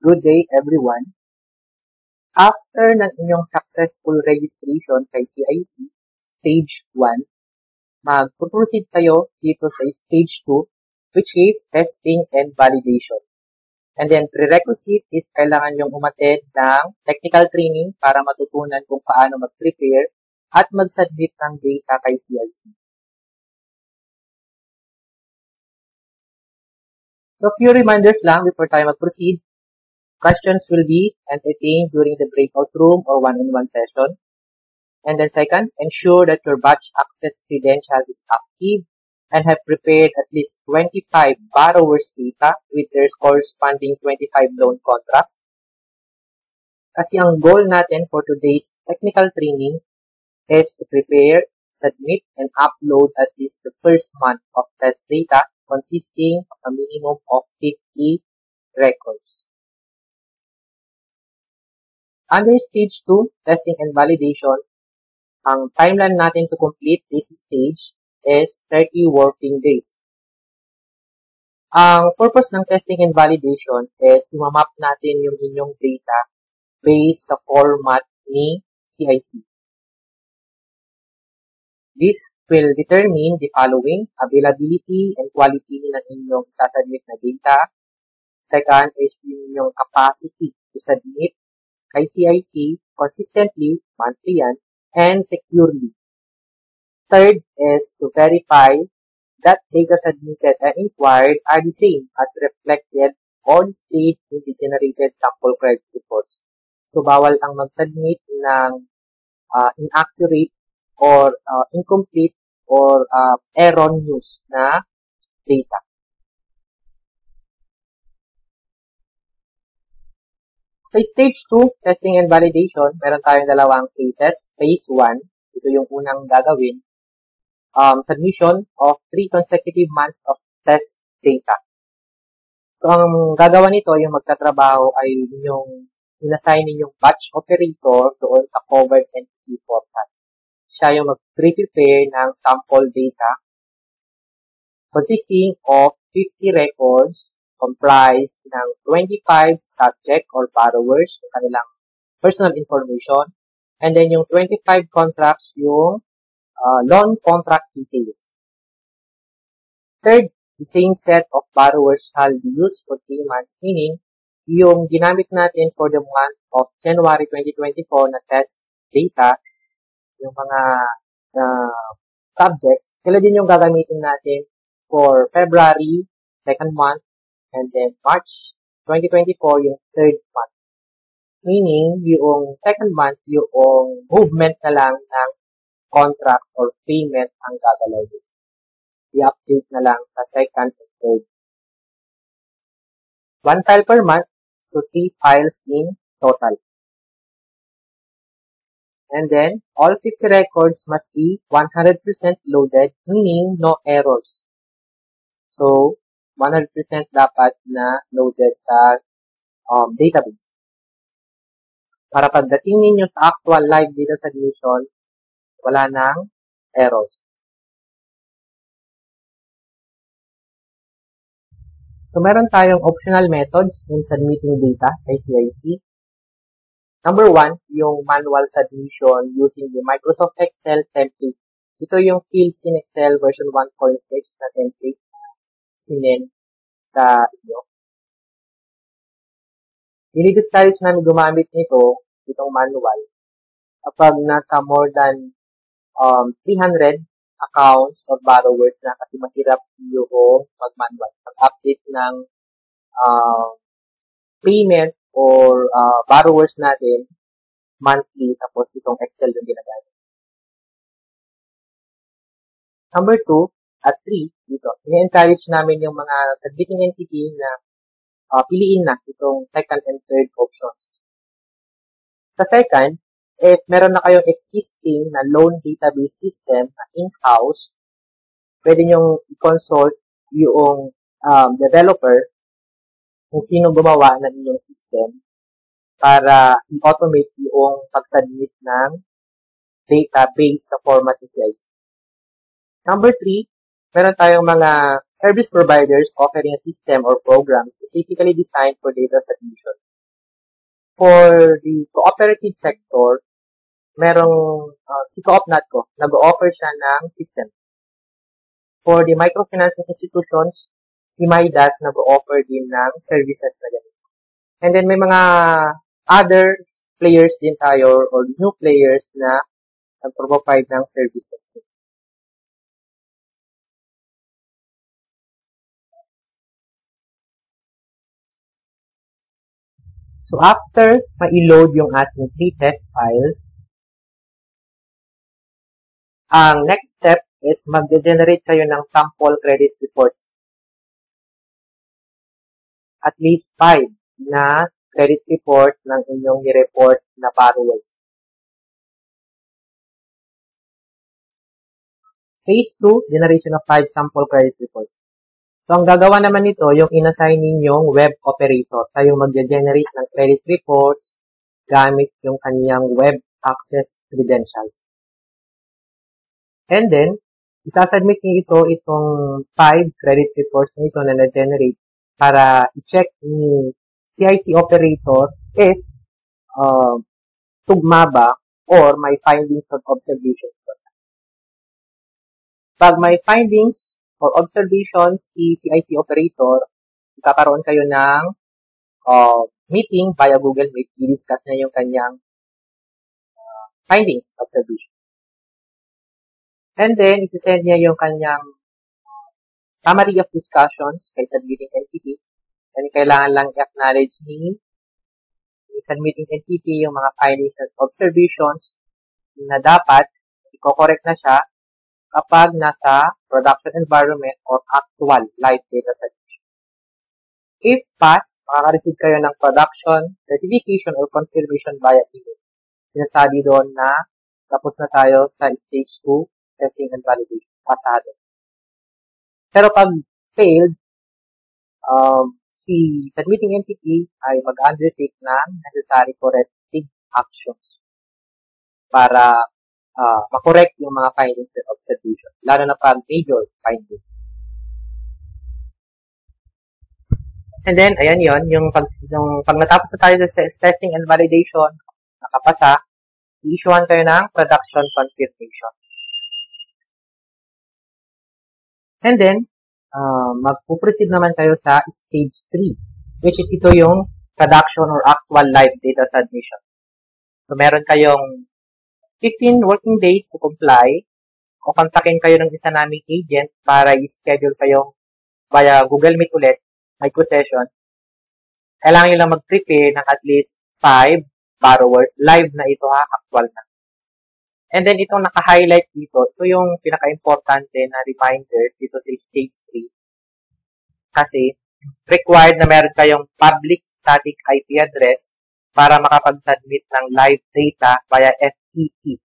Good day everyone. After ng inyong successful registration kay CIC, Stage 1, mag-proceed kayo dito sa Stage 2, which is Testing and Validation. And then, prerequisite is kailangan nyong umattend ng technical training para matutunan kung paano mag-prepare at mag-submit ng data kay CIC. So, a few reminders lang before tayo mag-proceed. Questions will be entertained during the breakout room or one-on-one session. And then second, ensure that your batch access credentials is active and have prepared at least 25 borrowers' data with their corresponding 25 loan contracts. Kasi ang goal natin for today's technical training is to prepare, submit, and upload at least the first month of test data consisting of a minimum of 50 records. Under Stage 2, Testing and Validation, ang timeline natin to complete this stage is 30 working days. Ang purpose ng Testing and Validation is i-map natin yung inyong data based sa format ni CIC. This will determine the following: availability and quality ng inyong isasubmit na data. Second is yung inyong capacity to submit kay CIC consistently, monthly yan, and securely. Third is to verify that data submitted and inquired are the same as reflected or displayed in the generated sample credit reports. So, bawal ang mag-submit ng inaccurate or incomplete or erroneous na data. Sa Stage 2, Testing and Validation, meron tayong dalawang cases. Phase 1, ito yung unang gagawin. Submission of 3 consecutive months of test data. So, ang gagawa nito, yung magtatrabaho ay yung inassign ninyong batch operator doon sa covered entity portal. Siya yung mag-prepare ng sample data consisting of 50 records, comprised ng 25 subject or borrowers, yung kanilang personal information, and then yung 25 contracts, yung loan contract details. Third, the same set of borrowers shall be used for 3 months, meaning yung ginamit natin for the month of January 2024 na test data, yung mga subjects, sila din yung gagamitin natin for February, second month, and then March 2024, yung third month. Meaning, yung second month, yung movement na lang ng contracts or payment ang gagalawin. I-update na lang sa second and third. 1 file per month, so 3 files in total. And then, all 50 records must be 100% loaded, meaning no errors. So, 100% dapat na loaded sa database. Para pagdating ninyo sa actual live data submission, wala nang errors. So, meron tayong optional methods in submitting data kay CIC. Number 1, yung manual submission using the Microsoft Excel template. Ito yung fields in Excel version 1.6 na template sinin sa inyo. Dinidiscourage namin gumamit itong manual, kapag nasa more than 300 accounts or borrowers na, kasi mahirap yung mag-manual. Pag-update ng payment or borrowers natin monthly, tapos itong Excel yung ginagamit. Number 2, at 3, dito, ini-encourage namin yung mga submitting entity na piliin na itong second and third options. Sa second, if meron na kayong existing na loan database system na in-house, pwede nyong i-consult yung developer kung sino gumawa ng inyong system para i-automate yung pag-submit ng database sa format ni CIC. Number 3, meron tayong mga service providers offering a system or program specifically designed for data submission. For the cooperative sector, merong si Co-op.NATCO, nag-offer siya ng system. For the microfinancing institutions, si MIDAS nag-offer din ng services na ganito. And then may mga other players din tayo or new players na nag-provide ng services. So, after ma-load yung ating 3 test files, ang next step is mag-generate kayo ng sample credit reports. At least 5 na credit report ng inyong i-report na borrowers. Phase 2, generation of 5 sample credit reports. So, ang gagawa naman nito, yung inassign ninyong web operator. Tayo mag-generate ng credit reports gamit yung kanyang web access credentials. And then, isasubmit niyo itong 5 credit reports na ito na na-generate para i-check ni CIC operator if tugma ba or may findings of observation. Pag may findings or observations si CIC operator, kakaroon kayo ng meeting via Google Meet, i-discuss na yung kanyang findings, observation. And then, isi-send niya yung kanyang summary of discussions kay submitting entity. And kailangan lang i-acknowledge ni submitting entity yung mga findings and observations na dapat i-correct na siya kapag nasa production environment or actual live data submission. If pass, makaka-receive kayo ng production certification or confirmation via email. Sinasabi doon na tapos na tayo sa stage 2, testing and validation. Pasado. Pero pag failed, si submitting entity ay mag-undertake ng necessary corrective actions para makorek yung mga findings and observation, lalo na pag major findings. And then, ayan yon yung pag natapos na tayo sa testing and validation, nakapasa, i-issuean kayo ng production confirmation. And then, magpuproceed naman tayo sa stage 3, which is ito yung production or actual live data submission. So, meron kayong 15 working days to comply o kontakin kayo ng isa naming agent para i-schedule kayo via Google Meet ulit, micro session. Kailangan nyo lang mag-prepare ng at least 5 borrowers. Live na ito ha, actual na. And then itong naka-highlight dito, ito yung pinaka-importante na reminder dito sa stage 3. Kasi required na meron kayong public static IP address para makapag-submit ng live data via FTP.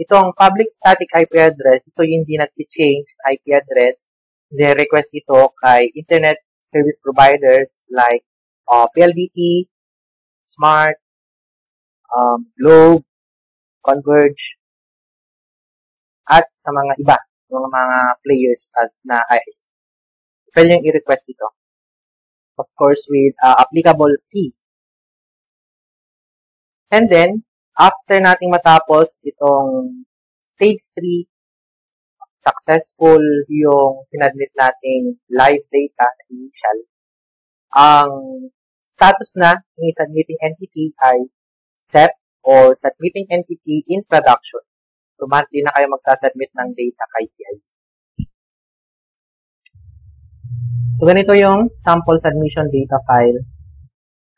Itong public static IP address, ito yung hindi nag-change IP address. Request ito kay internet service providers like PLDT, Smart, Globe, Converge, at sa mga iba, mga players as na ISP. Pwede yung i-request ito. Of course, with applicable fee. And then, after nating matapos itong stage 3, successful yung sinadmit nating live data initial, ang status na ng submitting entity ay SEP or submitting entity in production. So, monthly na kayo magsasubmit ng data kay CIC. So, ganito yung sample submission data file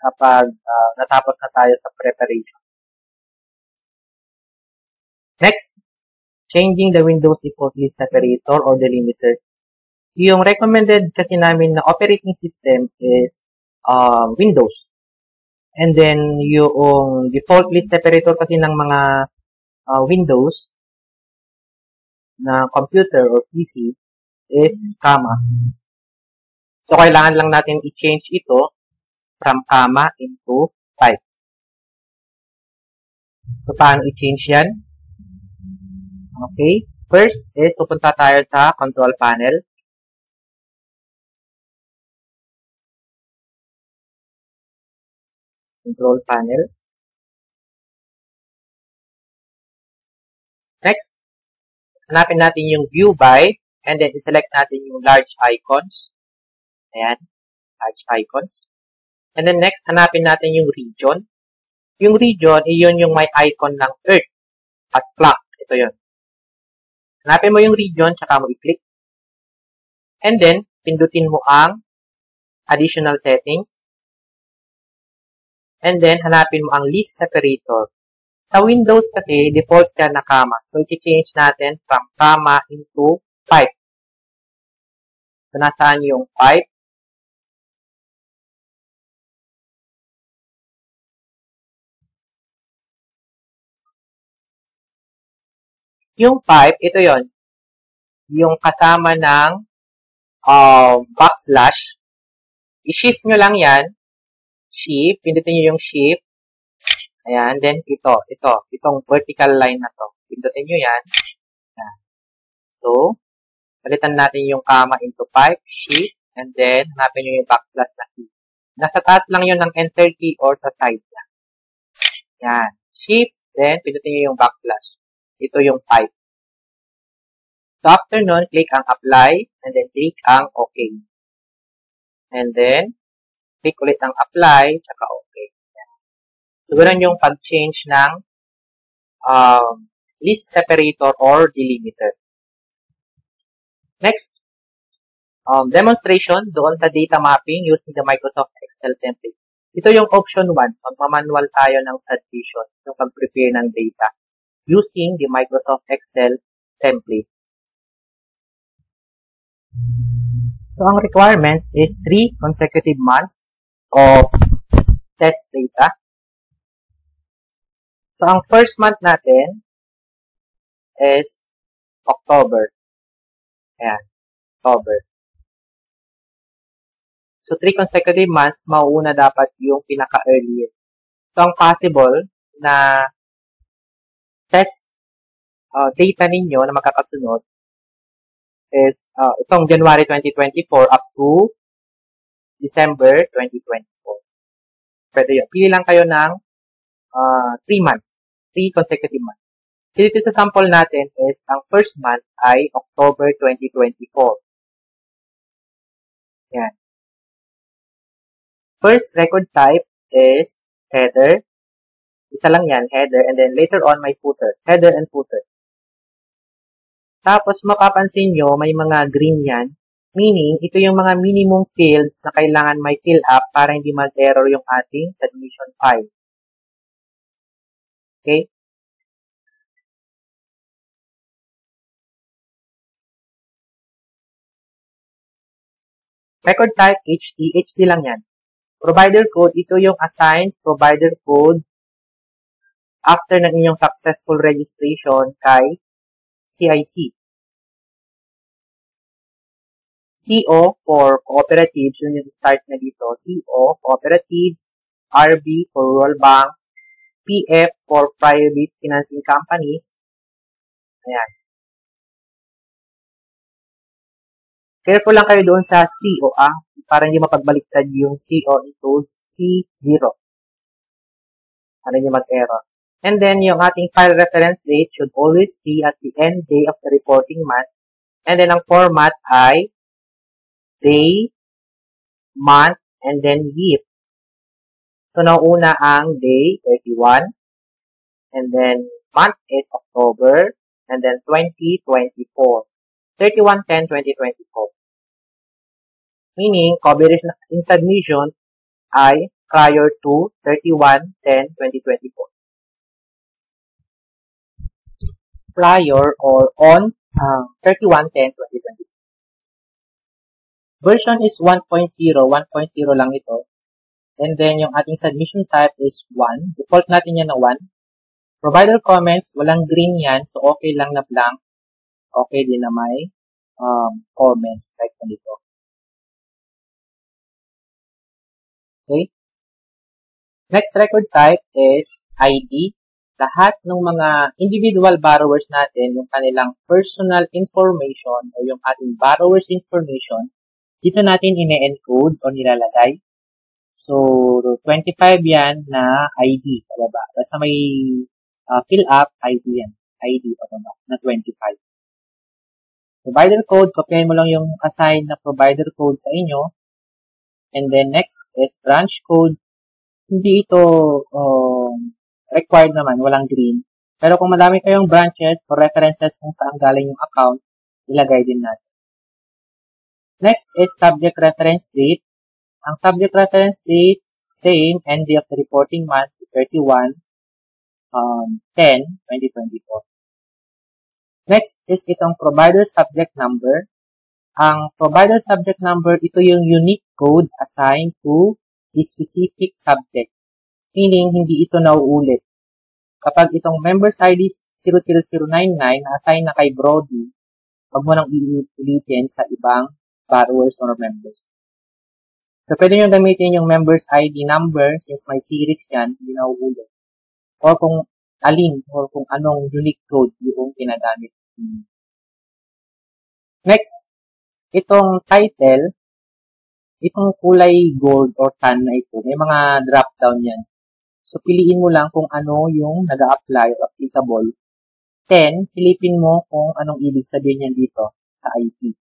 kapag natapos na tayo sa preparation. Next, changing the Windows default list separator or delimiter. Yung recommended kasi namin na operating system is Windows. And then, yung default list separator kasi ng mga Windows na computer or PC is comma. So, kailangan lang natin i-change ito from comma into type. So, paano i-change yan? Okay. First is, pupunta tayo sa control panel. control panel. Next, hanapin natin yung view by, and then select natin yung large icons. Ayan, large icons. And then next, hanapin natin yung region. Yung region, iyon yung may icon ng Earth at clock. Ito yun. Hanapin mo yung region, tsaka mo i-click. And then, pindutin mo ang additional settings. And then, hanapin mo ang list separator. Sa Windows kasi, default ka na comma. So, i-change natin from comma into pipe. So, nasaan yung pipe? Yung pipe, ito yon, yung kasama ng backslash. I-shift nyo lang yan. Shift. Pindutin nyo yung shift. Ayan. Then, itong vertical line na to. Pindutin nyo yan. Ayan. So, palitan natin yung comma into pipe, shift, and then, hanapin nyo yung backslash na key. Nasa taas lang yun ng enter key or sa side niya. Ayan. Shift, then, pindutin nyo yung backslash. Ito yung pipe. So, after nun, click ang apply, and then click ang OK. And then, click ulit ang apply, tsaka OK. So, ganun yung pag-change ng list separator or delimiter. Next, demonstration doon sa data mapping using the Microsoft Excel template. Ito yung option 1. Magmamanual tayo ng subdivision, yung pag-prepare ng data using the Microsoft Excel template. So, ang requirements is 3 consecutive months of test data. So, ang first month natin is October. Ayan, October. So, 3 consecutive months, mauuna dapat yung pinaka-earlier. So, ang possible na test data ninyo na magkakasunod is itong January 2024 up to December 2024. Pwede yun. Pili lang kayo ng 3 months. 3 consecutive months. Dito sa sample natin is, ang first month ay October 2024. Yan. First record type is header. Isa lang yan, header. And then later on, may footer. Header and footer. Tapos, mapapansin nyo, may mga green yan. Meaning, ito yung mga minimum fields na kailangan may fill up para hindi mag-error yung ating submission file. Okay? Record type HD. HD lang yan. Provider code, ito yung assigned provider code after ng inyong successful registration kay CIC. CO for cooperatives, yun yung start na dito. CO, cooperatives. RB for rural banks. PF for private financing companies. Ayan. Careful lang kayo doon sa CO, para hindi mapagbaliktad yung CO into C0. Para hindi mag-error. And then, yung ating file reference date should always be at the end day of the reporting month. And then, ang format ay day, month, and then year. So, nauna ang day, 31. And then, month is October. And then, 2024. 31/10/2024. Meaning, coverage in submission ay prior to 31/10/2024. Prior or on 31/10/2024. Version is 1.0. 1.0 lang ito. And then, yung ating submission type is 1. Default natin yan na 1. Provider comments, walang green yan. So, okay lang na blank. Okay din na may comments. Like dito. Okay. Next record type is ID. Lahat ng mga individual borrowers natin, yung kanilang personal information o yung ating borrower's information, dito natin ine-encode o nilalagay. So, 25 yan na ID, pababa. Basta may fill up, ID yan. ID, pababa, na 25. Provider code, kopyahin mo lang yung assigned na provider code sa inyo. And then next is branch code. Hindi ito required naman, walang green. Pero kung madami kayong branches for references kung saan galing yung account, ilagay din natin. Next is subject reference date. Ang subject reference date, same, end of the reporting month, 31/10/2024. Next is itong provider subject number. Ang provider subject number, ito yung unique code assigned to a specific subject. Meaning, hindi ito nauulit. Kapag itong members ID 00099 na-assign na kay Brody, huwag mo nang ulitin sa ibang borrowers or members. So, pwede nyo gamitin yung members ID number since may series yan, hindi nauulit. Or kung alin, or kung anong unique code yung ginagamit. Next, itong title, itong kulay gold or tan na ito, may mga drop down yan. So, piliin mo lang kung ano yung nag-a-apply or applicable. Then, silipin mo kung anong ibig sabihin yan dito sa IP.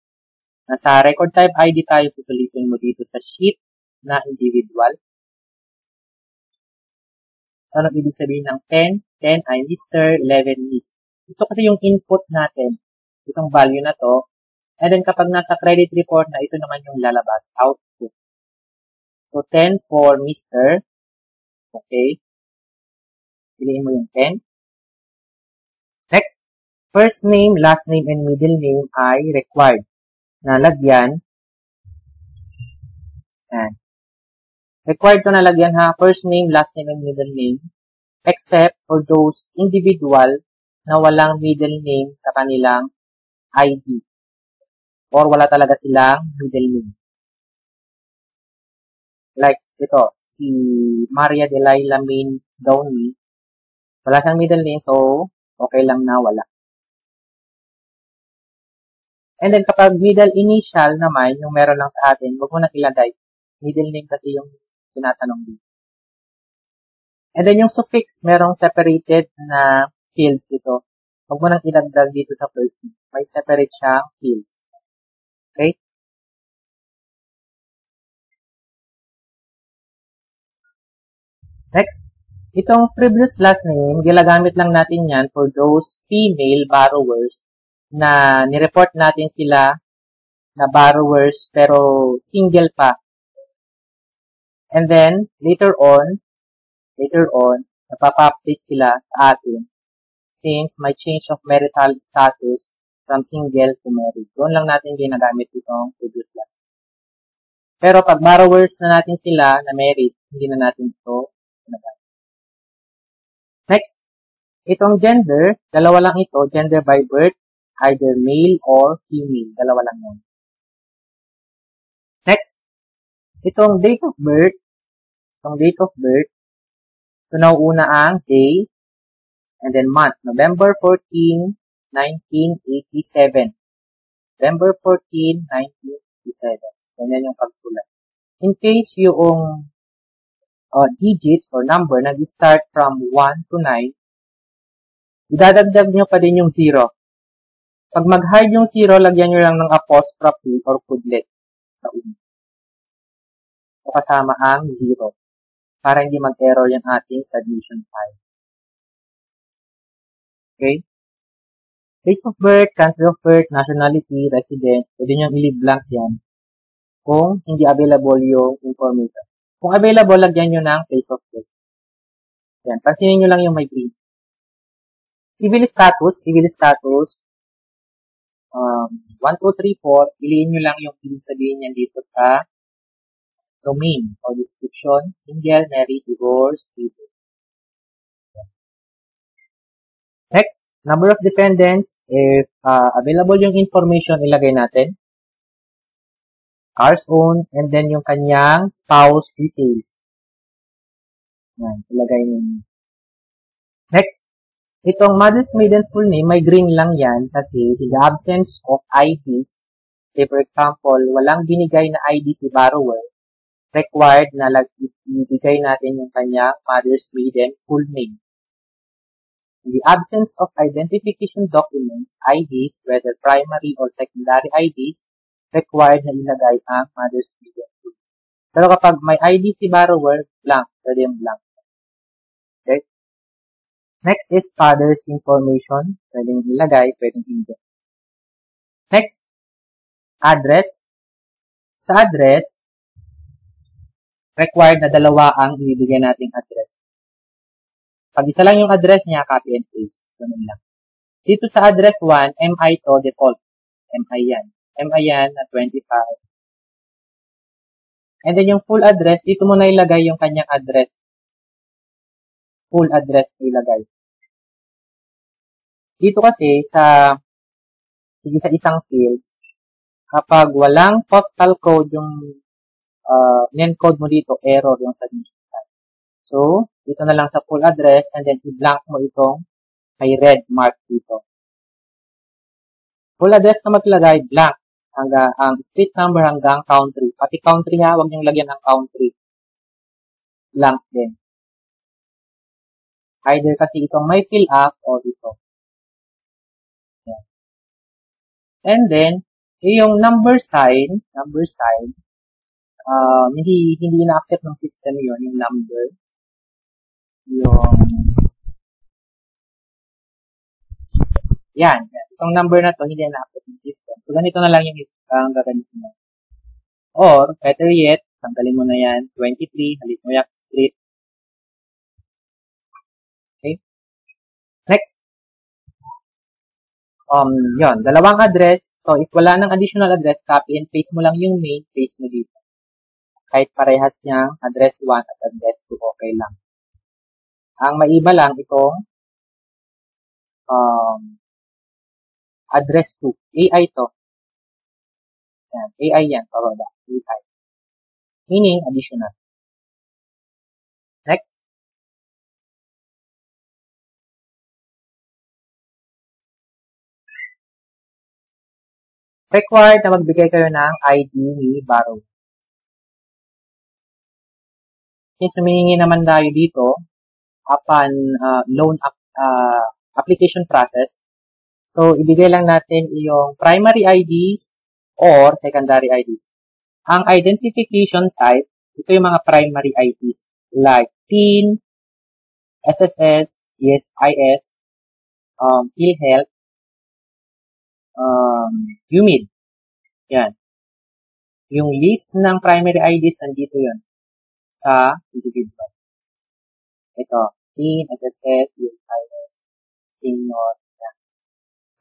Nasa record type ID tayo, susulipin mo dito sa sheet na individual. So, anong ibig sabihin ng 10? 10 ay Mr. 11 Miss. Ito kasi yung input natin, itong value na to. And then, kapag nasa credit report na, ito naman yung lalabas, output. So, 10 for Mr. Okay. Piliin mo yung 10. Next, first name, last name, and middle name ay required na lagyan. Yan. Required ko na lagyan ha, first name, last name, and middle name, except for those individual na walang middle name sa kanilang ID. Or wala talaga silang middle name. Like ito, si Maria Delilah Main Downey, wala siyang middle name, so okay lang na wala. And then kapag middle initial naman, yung meron lang sa atin, huwag mo na ilagay. Middle name kasi yung tinatanong dito. And then yung suffix, merong separated na fields ito. Huwag mo nang ilagdag dito sa first name. May separate siyang fields. Okay? Next, itong previous last name, ginagamit lang natin yan for those female borrowers na nireport natin sila na borrowers pero single pa. And then, later on, napapa-update sila sa atin since may change of marital status from single to married. Doon lang natin ginagamit itong previous last name. Pero pag borrowers na natin sila na married, hindi na natin ito ginagamit. Next, itong gender, dalawa lang ito, gender by birth, either male or female, dalawa lang yan. Next, itong date of birth, so nauuna ang day, and then month, November 14, 1987. November 14, 1987. So, ganyan yung pagsulat. In case yung digits or number nag-start from 1 to 9, idadagdag nyo pa din yung 0. Pag mag-hide yung 0, lagyan nyo lang ng apostrophe or kudlet sa una. So, kasama ang 0 para hindi mag-error yung ating submission file. Okay? Place of birth, country of birth, nationality, resident, pwede nyo i-leave blank yan kung hindi available yung information. Kung available, lagyan nyo ng place of birth. Yan, pansinin nyo lang yung may green. Civil status, 1, 2, 3, 4, piliin nyo lang yung ibig sabihin yan dito sa domain or description, single, married, divorce, widow. Next, number of dependents. If available yung information, ilagay natin. Cars owned, and then yung kanyang spouse details. Yan, ilagay nyo. Next, itong mother's maiden full name, may green lang yan kasi in the absence of IDs, say for example, walang binigay na ID si borrower, required na ibigay natin yung kanyang mother's maiden full name. In the absence of identification documents, IDs, whether primary or secondary IDs, required na ilagay ang mother's maiden full name. Pero kapag may ID si borrower, blank. Pwede yung blank. Okay? Next is father's information. Pwedeng ilagay, pwedeng hindi. Next, address. Sa address, required na dalawa ang ibibigay nating address. Pag isa lang yung address niya, copy and paste. Ganun lang. Dito sa address 1, MI to default. MI yan. MI yan na 25. And then yung full address, dito mo na ilagay yung kanyang address. Full address mo ilagay. Dito kasi sa isang fields, kapag walang postal code yung encode mo dito, error yung submission type. So, dito na lang sa full address and then i-blank mo itong may red mark dito. Full address na maglagay, blank. Ang street number hanggang country. Pati country nga, huwag niyong lagyan ng country. Blank din. Either kasi itong may fill up o ito. Yan. And then, yung number sign, hindi na-accept ng system yon yung number. Yan. Itong number na to, hindi na-accept ng system. So, ganito na lang yung gagamitin mo. Or, better yet, tanggalin mo na yan, 23, halit mo yak street. Okay? Next. Yon, dalawang address. So, if wala ng additional address, copy and paste mo lang yung main, paste mo dito. Kahit parehas niyang address 1 at address 2, okay lang. Ang maiba lang itong address 2. AI to. Yan. AI yan. Paroda. AI. Meaning, additional. Next. Required na magbigay kayo ng ID ni borrower. Since humihingi naman tayo dito upon loan application process, so ibigay lang natin yung primary IDs or secondary IDs. Ang identification type, ito yung mga primary IDs like PIN, SSS, ESIS, PhilHealth, UMID. Yan. Yung list ng primary IDs, nandito yun sa individual. Ito, PIN, SSS, ESIS, senior. Yan.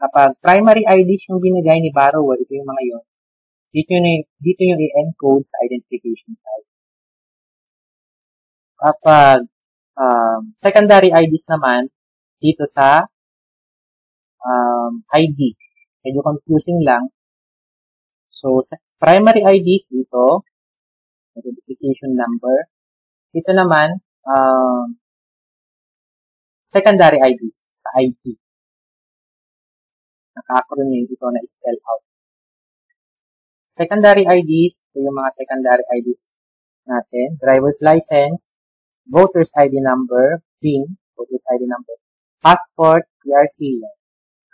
Kapag primary IDs yung binigay ni borrower, ito yung mga yun, dito yung i-encode sa identification type. Kapag secondary IDs naman, dito sa ID. Medyo confusing lang. So, sa primary IDs dito, identification number. Dito naman, secondary IDs sa ID. Naka-acronym ito na spell out. Secondary IDs, ito yung mga secondary IDs natin. Driver's license, voter's ID number, PIN, voter's ID number, passport, PRC.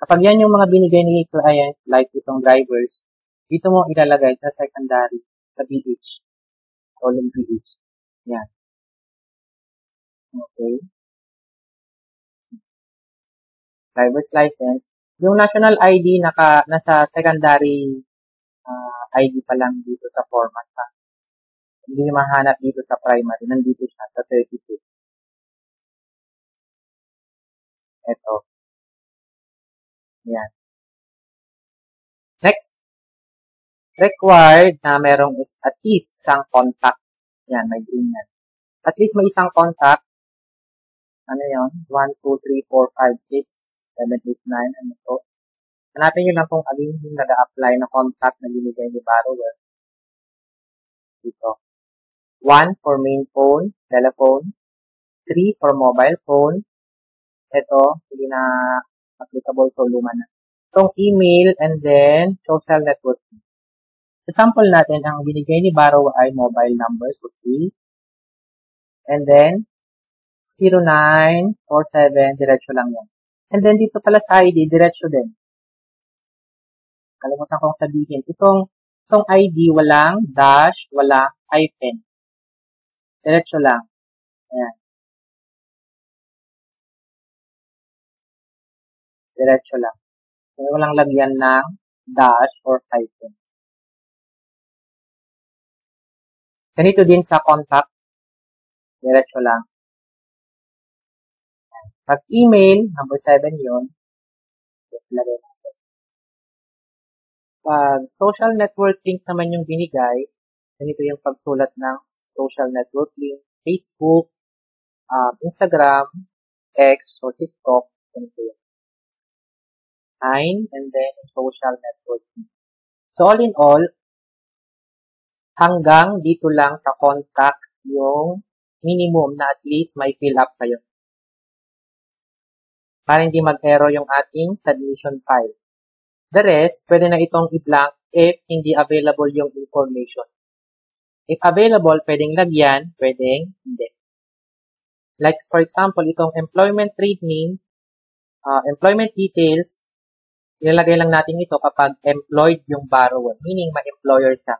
Kapag yan yung mga binigay ni client, like itong drivers, dito mo ilalagay sa secondary, sa BH, column BH. Yan. Okay. Driver's license. Yung national ID nasa secondary ID pa lang dito sa format pa. Hindi mahanap dito sa primary. Nandito siya sa 32. Ito. Yan. Next. Required na merong at least isang contact. Yan, may green yan. At least may isang contact. Ano yun? 1, 2, 3, 4, 5, 6, 7, 8, 9. Ano to? Hanapin nyo lang kung alin yung nag-a-apply na contact na binigay ni borrower. Dito. 1 for main phone, telephone. 3 for mobile phone. Ito, hindi na applicable to luma na. Itong email and then social networking. Sa sample natin, ang binigay ni borrower ay mobile numbers, okay. And then, 0947, diretso lang yan. And then, dito pala sa ID, diretso din. Kalimutan kong sabihin. Itong ID, walang dash, walang hyphen. Diretso lang. Ayan. Diretso lang. So, walang lagyan ng dash or hyphen. Ganito din sa contact. Diretso lang. Pag email, number 7 yun. Lagay natin. Pag social network link naman yung binigay, ganito yung pagsulat ng social network link. Facebook, Instagram, X, or TikTok. Ganito yun. Sign, and then social network link. So, all in all, hanggang dito lang sa contact yung minimum na at least may fill up kayo. Para hindi mag-error yung ating submission file. The rest, pwede na itong i-blank if hindi available yung information. If available, pwedeng lagyan, pwedeng hindi. Like for example, itong employment trade name, employment details, ilalagay lang natin ito kapag employed yung borrower, meaning may employer siya.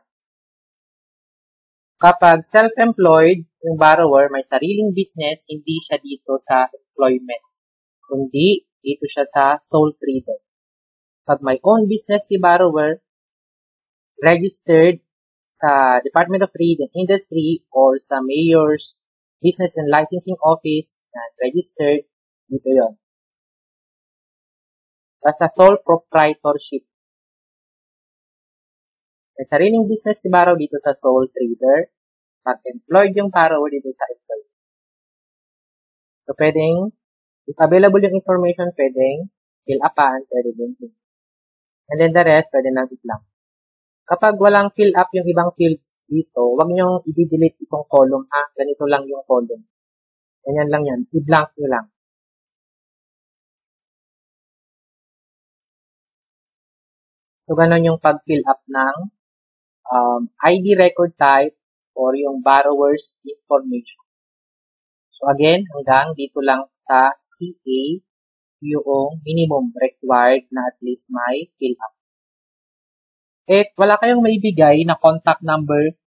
Kapag self-employed yung borrower, may sariling business, hindi siya dito sa employment, kundi dito siya sa sole trader. Pag may own business si borrower, registered sa Department of Trade and Industry or sa Mayor's Business and Licensing Office, registered, dito yon. Basta sole proprietorship. May sariling business si borrower dito sa sole trader. Pag employed yung borrower dito sa employee. So, pwedeng, if available yung information, pwedeng fill upan, pwede din. And then the rest, pwede nang i-blank. Kapag walang fill up yung ibang fields dito, huwag nyo i-delete itong column. Ganito lang yung column. Ganyan lang yan. I-blank nyo lang. So, ganon yung pag-fill up ng ID record type or yung borrower's information. So, again, hanggang dito lang sa CA yung minimum required na at least may fill up. If wala kayong maibigay na contact number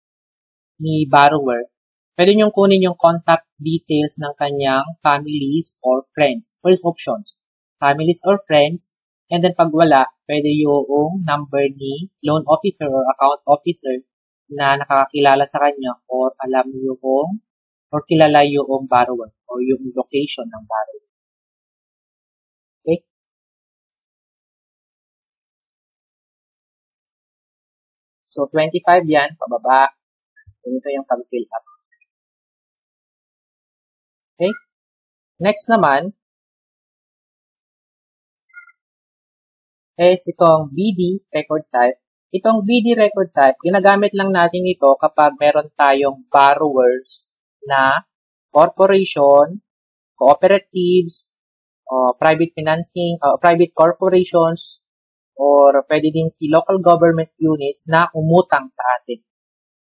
ni borrower, pwede nyo kunin yung contact details ng kanyang families or friends. First options, families or friends. And then pag wala, pwede yung number ni loan officer or account officer na nakakilala sa kanya or alam yung or kilala yung borrower or yung location ng borrower. Okay? So, 25 yan, pababa. Ito yung pag-fill up. Okay? Next naman, is itong BD record type. Itong BD record type, ginagamit lang natin ito kapag meron tayong borrowers na corporation, cooperatives, private financing, private corporations, or pwede din si local government units na umutang sa atin.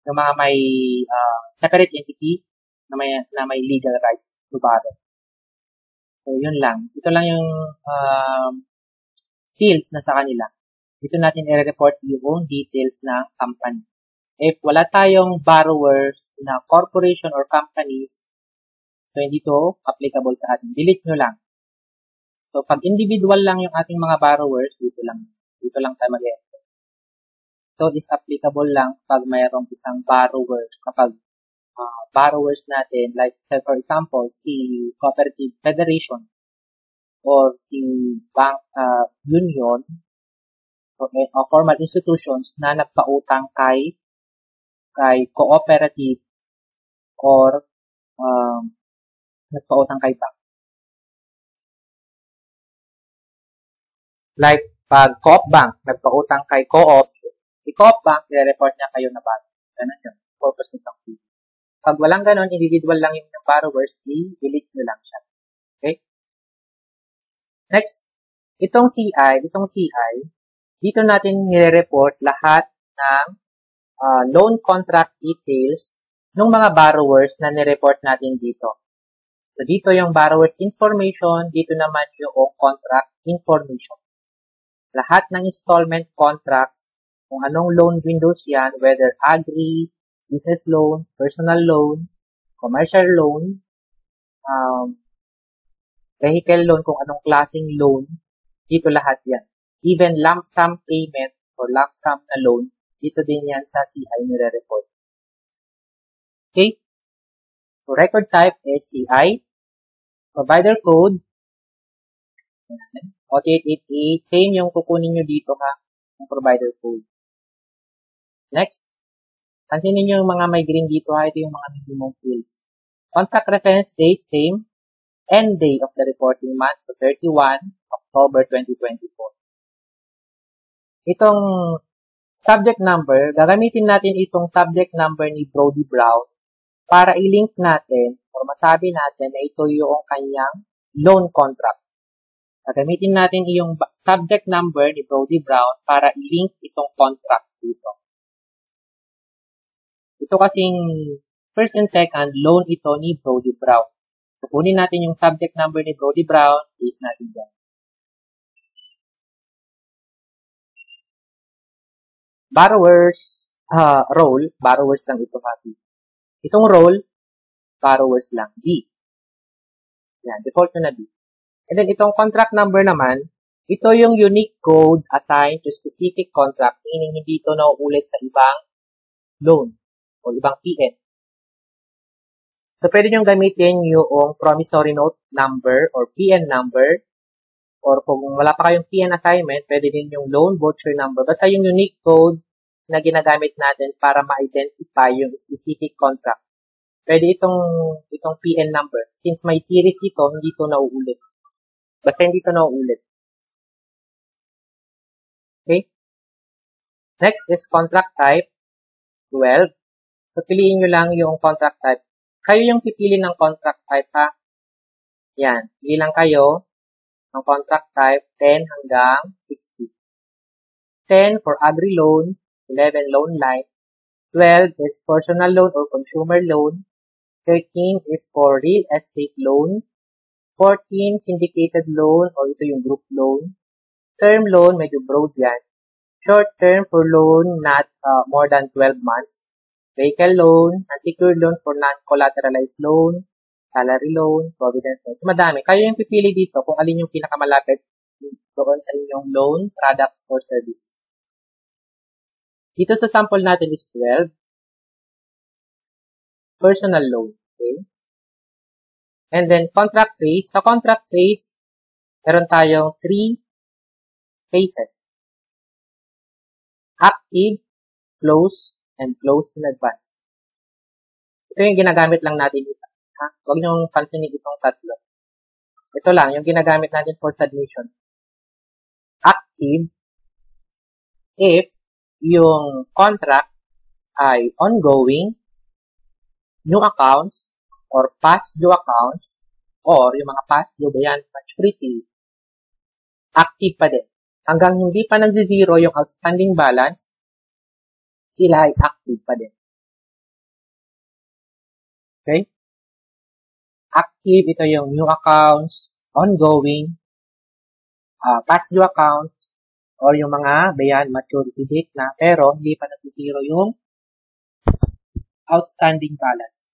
Yung mga may separate entity na may legal rights to borrow. So, yun lang. Ito lang yung fields na sa kanila. Dito natin i-report yung details ng company. If wala tayong borrowers na corporation or companies, so hindi to applicable sa atin. Delete nyo lang. So, pag individual lang yung ating mga borrowers, dito lang tayo mag-enter. So, is applicable lang pag mayroong isang borrower. Kapag borrowers natin, like say for example, si Cooperative Federation or si bank union or formal institutions na nagpautang kay cooperative or nagpautang kay bank. Like, pag Co-op Bank, nagpautang kay Co-op, si Co-op Bank, i-report niya kayo na borrower. Ganun yun. Purpose nitong fee. Pag walang ganun, individual lang yung borrowers, i-delete nyo lang siya. Okay? Next, itong CI, dito natin nire-report lahat ng loan contract details ng mga borrowers na nireport natin dito. So, dito yung borrower's information, dito naman yung contract information. Lahat ng installment contracts, kung anong loan windows yan, whether agri, business loan, personal loan, commercial loan, vehicle loan, kung anong klaseng loan, dito lahat yan. Even lump sum payment or lump sum na loan, dito din yan sa CI nire-report. Okay? So, record type is CI. Provider code, O8888, same yung kukunin nyo dito ha, yung provider code. Next, pansinin nyo yung mga may green dito ha, ito yung mga minimum fields. Contract reference date, same. End day of the reporting month, so 31 October 2024. Itong subject number, gagamitin natin itong subject number ni Brody Brown para i-link natin o masabi natin na ito yung kanyang loan contract. Gagamitin natin yung subject number ni Brody Brown para i-link itong contracts dito. Ito kasing first and second loan ito ni Brody Brown. So, kunin natin yung subject number ni Brody Brown, paste natin dyan. Borrowers role, borrowers lang ito happy. Itong role, borrowers lang, B. Yan, default na B. And then, itong contract number naman, ito yung unique code assigned to specific contract, meaning hindi ito nauulit sa ibang loan o ibang PN. So, pwede nyo gamitin yung promissory note number or PN number, or kung wala pa kayong PN assignment, pwede din yung loan voucher number. Basta yung unique code na ginagamit natin para ma-identify yung specific contract. Pwede itong PN number. Since may series ito, hindi ito nauulit. Basta hindi ito nauulit. Okay? Next is contract type 12. So, piliin nyo lang yung contract type. Kayo yung pipili ng contract type ha. Yan. Pili lang kayo ng contract type 10 hanggang 60. 10 for agri loan, 11 loan line, 12 is personal loan or consumer loan, 13 is for real estate loan, 14 syndicated loan or ito yung group loan, term loan, medyo broad yan, short term for loan not more than 12 months, vehicle loan, unsecured loan for non-collateralized loan, salary loan, provident loan. So, madami. Kayo yung pipili dito kung alin yung pinakamalapit doon sa inyong loan, products, or services. Dito sa sample natin is 12. Personal loan. Okay? And then, contract phase. Sa contract phase, meron tayong 3 phases. Active, close, and close in advance. Ito yung ginagamit lang natin dito. Ha? Huwag niyong pansinin itong tatlo. Ito lang, yung ginagamit natin for submission. Active, if yung contract ay ongoing, new accounts, or past due accounts, or yung mga past due ba yan, maturity, active pa din. Hanggang hindi pa nag-zero yung outstanding balance, sila ay active pa din. Okay? Active, ito yung new accounts, ongoing, past due accounts, or yung mga bayan maturity date na, pero hindi pa nag-zero yung outstanding balance.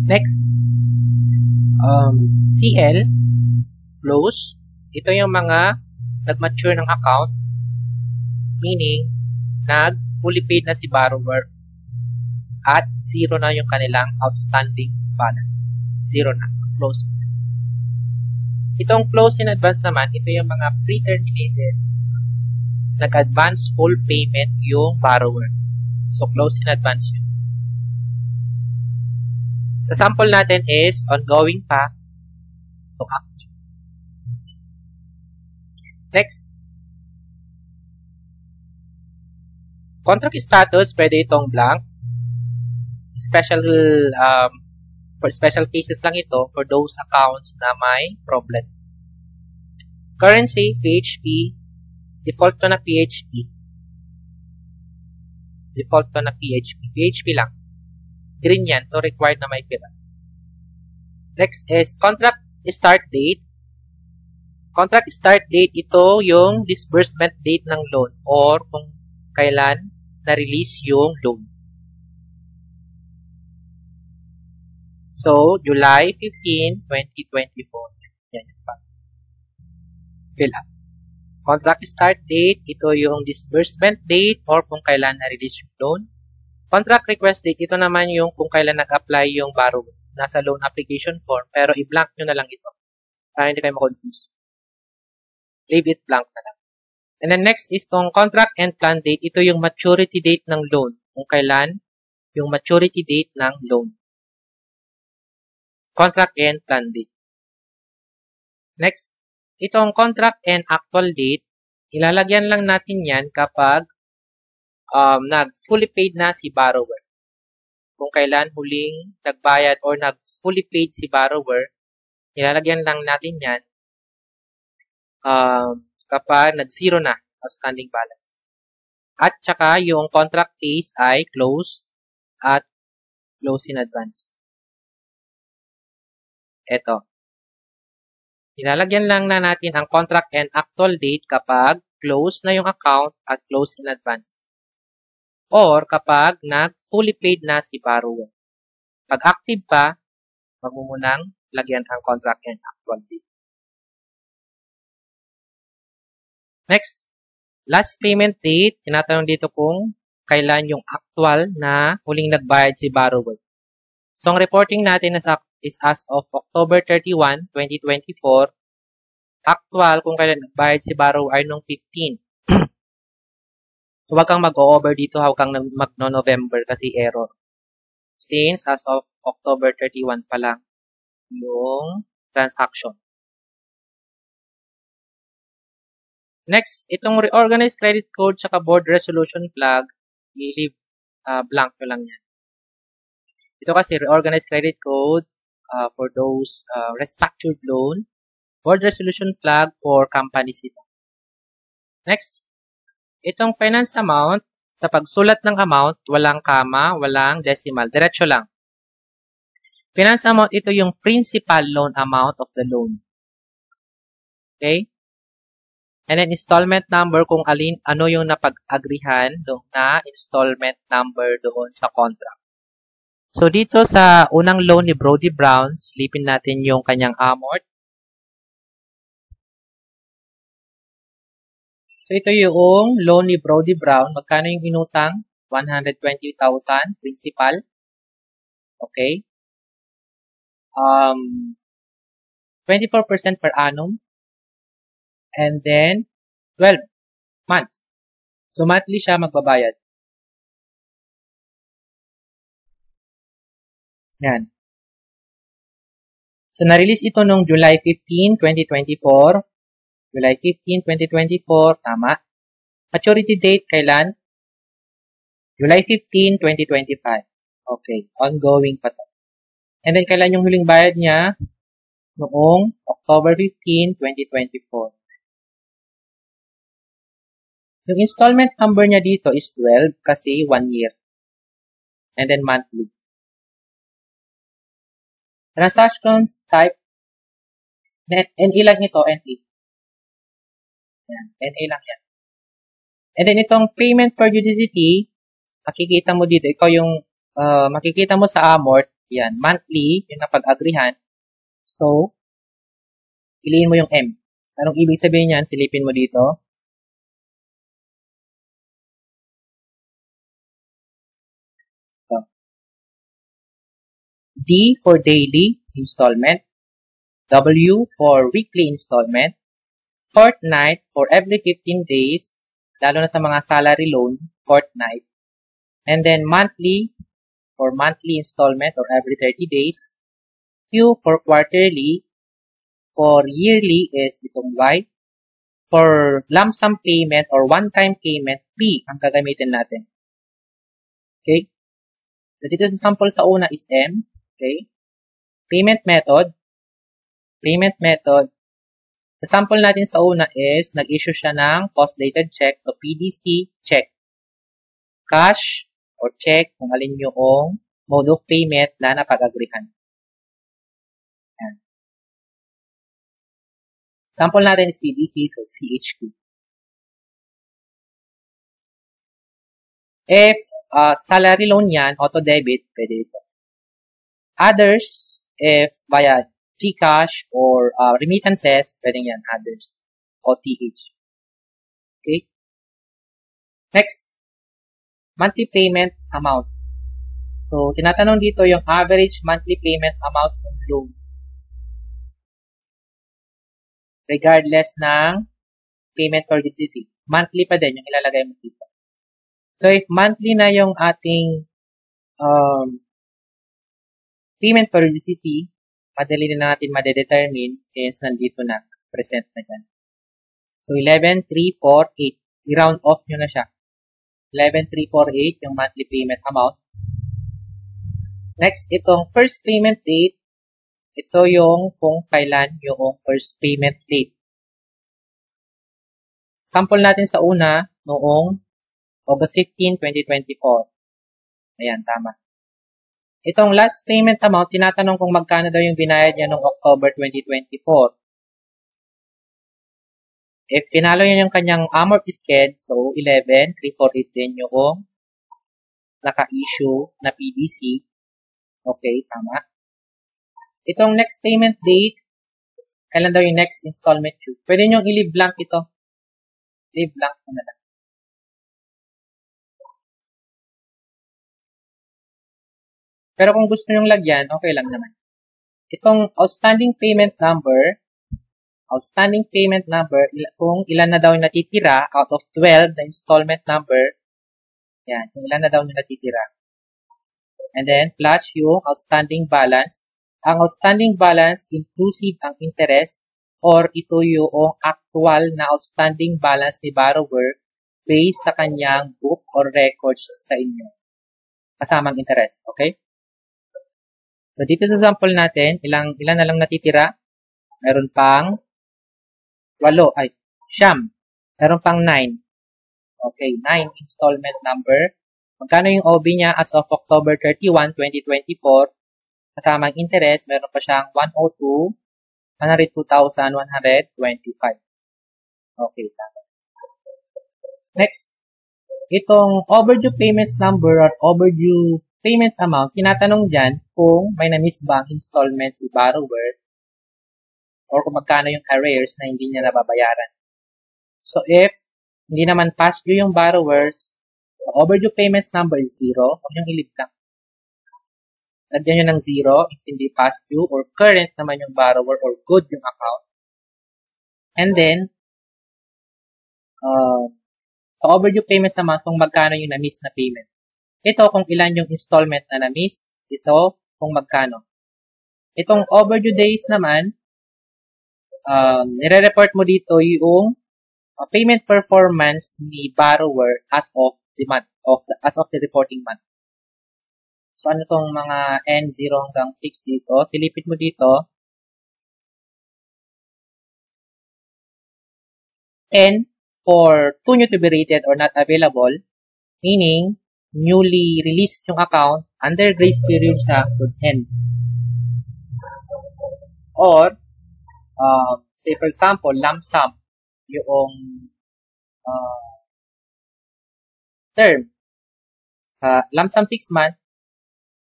Next, CL, close. Ito yung mga nag-mature ng account, meaning, nag-fully paid na si borrower at zero na yung kanilang outstanding balance. Zero na. Close. Itong close in advance naman, ito yung mga pre-terminated. Nag-advance full payment yung borrower. So, close in advance yun. Sa sample natin is ongoing pa. So, active. Next. Contract status, pwede itong blank. For special cases lang ito for those accounts na may problem. Currency, PHP, default to na PHP. Default to na PHP. PHP lang. Green yan. So, required na may fill up. Next is contract start date. Contract start date, ito yung disbursement date ng loan or kung kailan na-release yung loan. So, July 15, 2024. Yan yung pa. Fill up. Contract start date, ito yung disbursement date or kung kailan na-release yung loan. Contract request date, ito naman yung kung kailan nag-apply yung borrower. Nasa loan application form, pero i-blank nyo na lang ito para hindi kayo ma-confuse. Leave it blank na lang. And then next is tong contract and plan date. Ito yung maturity date ng loan. Kung kailan yung maturity date ng loan. Contract and plan date. Next, itong contract and actual date, ilalagyan lang natin yan kapag nag-fully paid na si borrower. Kung kailan huling nagbayad or nag-fully paid si borrower, ilalagyan lang natin yan kapag nag-zero na outstanding balance. At saka yung contract case ay close at close in advance. Ito. Ilalagyan lang na natin ang contract and actual date kapag close na yung account at close in advance. Or kapag nag-fully paid na si borrower. Pag active pa, wag mo munang lagyan ang contract and actual date. Next, last payment date. Tinatanong dito kung kailan yung actual na huling nagbayad si borrower. So, ang reporting natin is as of October 31, 2024. Actual kung kailan nagbayad si borrower ay nung 15. So, huwag kang mag-over dito, huwag kang mag-November kasi error. Since as of October 31 pa lang yung transaction. Next, itong reorganized credit code tsaka board resolution flag, i-leave blank nyo lang yan. Ito kasi reorganized credit code for those restructured loan, board resolution flag for companies ito. Next, itong finance amount, sa pagsulat ng amount, walang comma, walang decimal. Diretso lang. Finance amount, ito yung principal loan amount of the loan. Okay? And then installment number, kung ano yung napag-agrihan doon na installment number doon sa contract. So, dito sa unang loan ni Brody Brown, silipin natin yung kanyang amort. So, ito yung loan ni Brody Brown. Magkano yung inutang? 120,000 principal. Okay. 24% per annum. And then, 12 months. So, monthly siya magbabayad. Yan. So, na-release ito noong July 15, 2024. July 15, 2024. Tama. Maturity date kailan? July 15, 2025. Okay. Ongoing pa to. And then, kailan yung huling bayad niya? Noong October 15, 2024. Yung installment number niya dito is 12 kasi 1 year. And then, monthly. Transactions type. NA lang ito, NA. Yan, NA lang yan. And then, itong payment periodicity, makikita mo dito, ikaw yung, makikita mo sa amort, yan, monthly, yung napag-agrihan. So, piliin mo yung M. Anong ibig sabihin yan? Silipin mo dito. So, D for daily installment. W for weekly installment. Fortnight for every 15 days, lalo na sa mga salary loan, fortnight. And then monthly for monthly installment or every 30 days. Q for quarterly. For yearly is itong Y. For lump sum payment or one-time payment, P ang gagamitin natin. Okay? So, dito sa sample sa una is M. Okay? Payment method. Payment method. Sa sample natin sa una is, nag-issue siya ng post-dated check. So, PDC check. cash or check, kung alin yung mode of payment na napag-agrihan. Yan. Sample natin is PDC, so CHQ. If salary loan yan, auto-debit, pwede ito. Others, if via GCash or remittances, pwede yan, others, OTH. Okay? Next, monthly payment amount. So, tinatanong dito yung average monthly payment amount ng loan. Regardless ng payment periodicity. Monthly pa din yung ilalagay mo dito. So, if monthly na yung ating payment periodicity, madali na natin madedetermine since nandito na, present na dyan. So, 11,348. I-round off nyo na siya. 11,348 yung monthly payment amount. Next, itong first payment date, ito yung kung kailan yung first payment date. Sample natin sa una, noong August 15, 2024. Ayan, tama. Itong last payment amount, tinatanong kung magkano daw yung binayad niya noong October 2024. If pinalo niya yung kanyang amortized, so 11,348 din yung naka-issue na PDC. Okay, tama. Itong next payment date, kailan daw yung next installment due? Pwede nyo i-leave blank ito. Leave blank na lang. Pero kung gusto nyong lagyan, okay lang naman. Itong outstanding payment number, kung ilan na daw yung natitira out of 12 na installment number, yan, kung ilan na daw yung natitira. And then, plus yung outstanding balance. Ang outstanding balance, inclusive ang interest, or ito yung actual na outstanding balance ni borrower based sa kanyang book or records sa inyo. Kasamang interest, okay? So, dito sa sample natin, ilan na lang natitira? Meron pang 9. Meron pang 9. Okay, 9 installment number. Magkano yung OB niya as of October 31, 2024? Kasamang interest, meron pa siyang 102,125. Okay, tama. Next, itong overdue payments number or overdue payments amount, tinatanong dyan kung may na-miss ba ang installment si borrower or kung magkano yung arrears na hindi niya nababayaran. So, if hindi naman past due yung borrowers, so overdue payments number is 0, huwag yung i-leave lang. Lagyan nyo ng 0 if hindi past due or current naman yung borrower or good yung account. And then, so overdue payments naman kung magkano yung na-miss na payment. Ito kung ilan yung installment na na-miss. Ito kung magkano. Itong overdue days naman, nire-report mo dito yung payment performance ni borrower as of the month, as of the reporting month. So, ano tong mga N0 hanggang 6 dito? Silipit mo dito. N for too new to be rated or not available, meaning newly released yung account, under grace period siya, should end. Or, say for example, lump sum, yung term. Sa lump sum 6 months,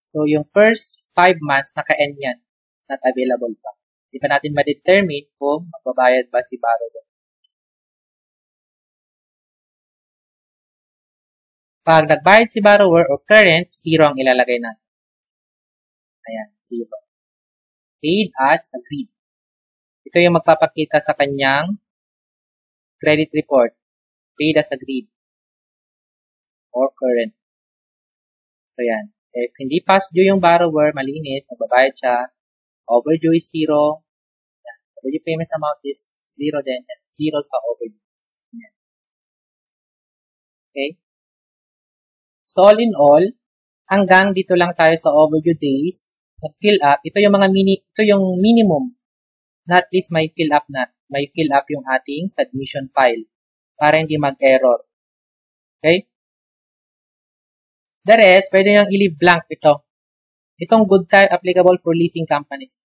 so yung first 5 months, naka-end yan, not available pa. Hindi pa natin ma-determine kung magbabayad ba si borrower. Pag nagbayad si borrower o current, 0 ang ilalagay natin. Ayan, 0. Paid as agreed. Ito yung magpapakita sa kanyang credit report. Paid as agreed. Or current. So, yan. If hindi past due yung borrower, malinis, nagbabayad siya, overdue is 0. Yan. Overdue payments amount is 0 din. 0 sa overdue. Yan. Okay? So, all in all, hanggang dito lang tayo sa overdue days, fill up, ito yung minimum na at least may fill up yung ating submission file para hindi mag-error. Okay? The rest, pwede niyang i-leave blank ito. Itong good time applicable for leasing companies.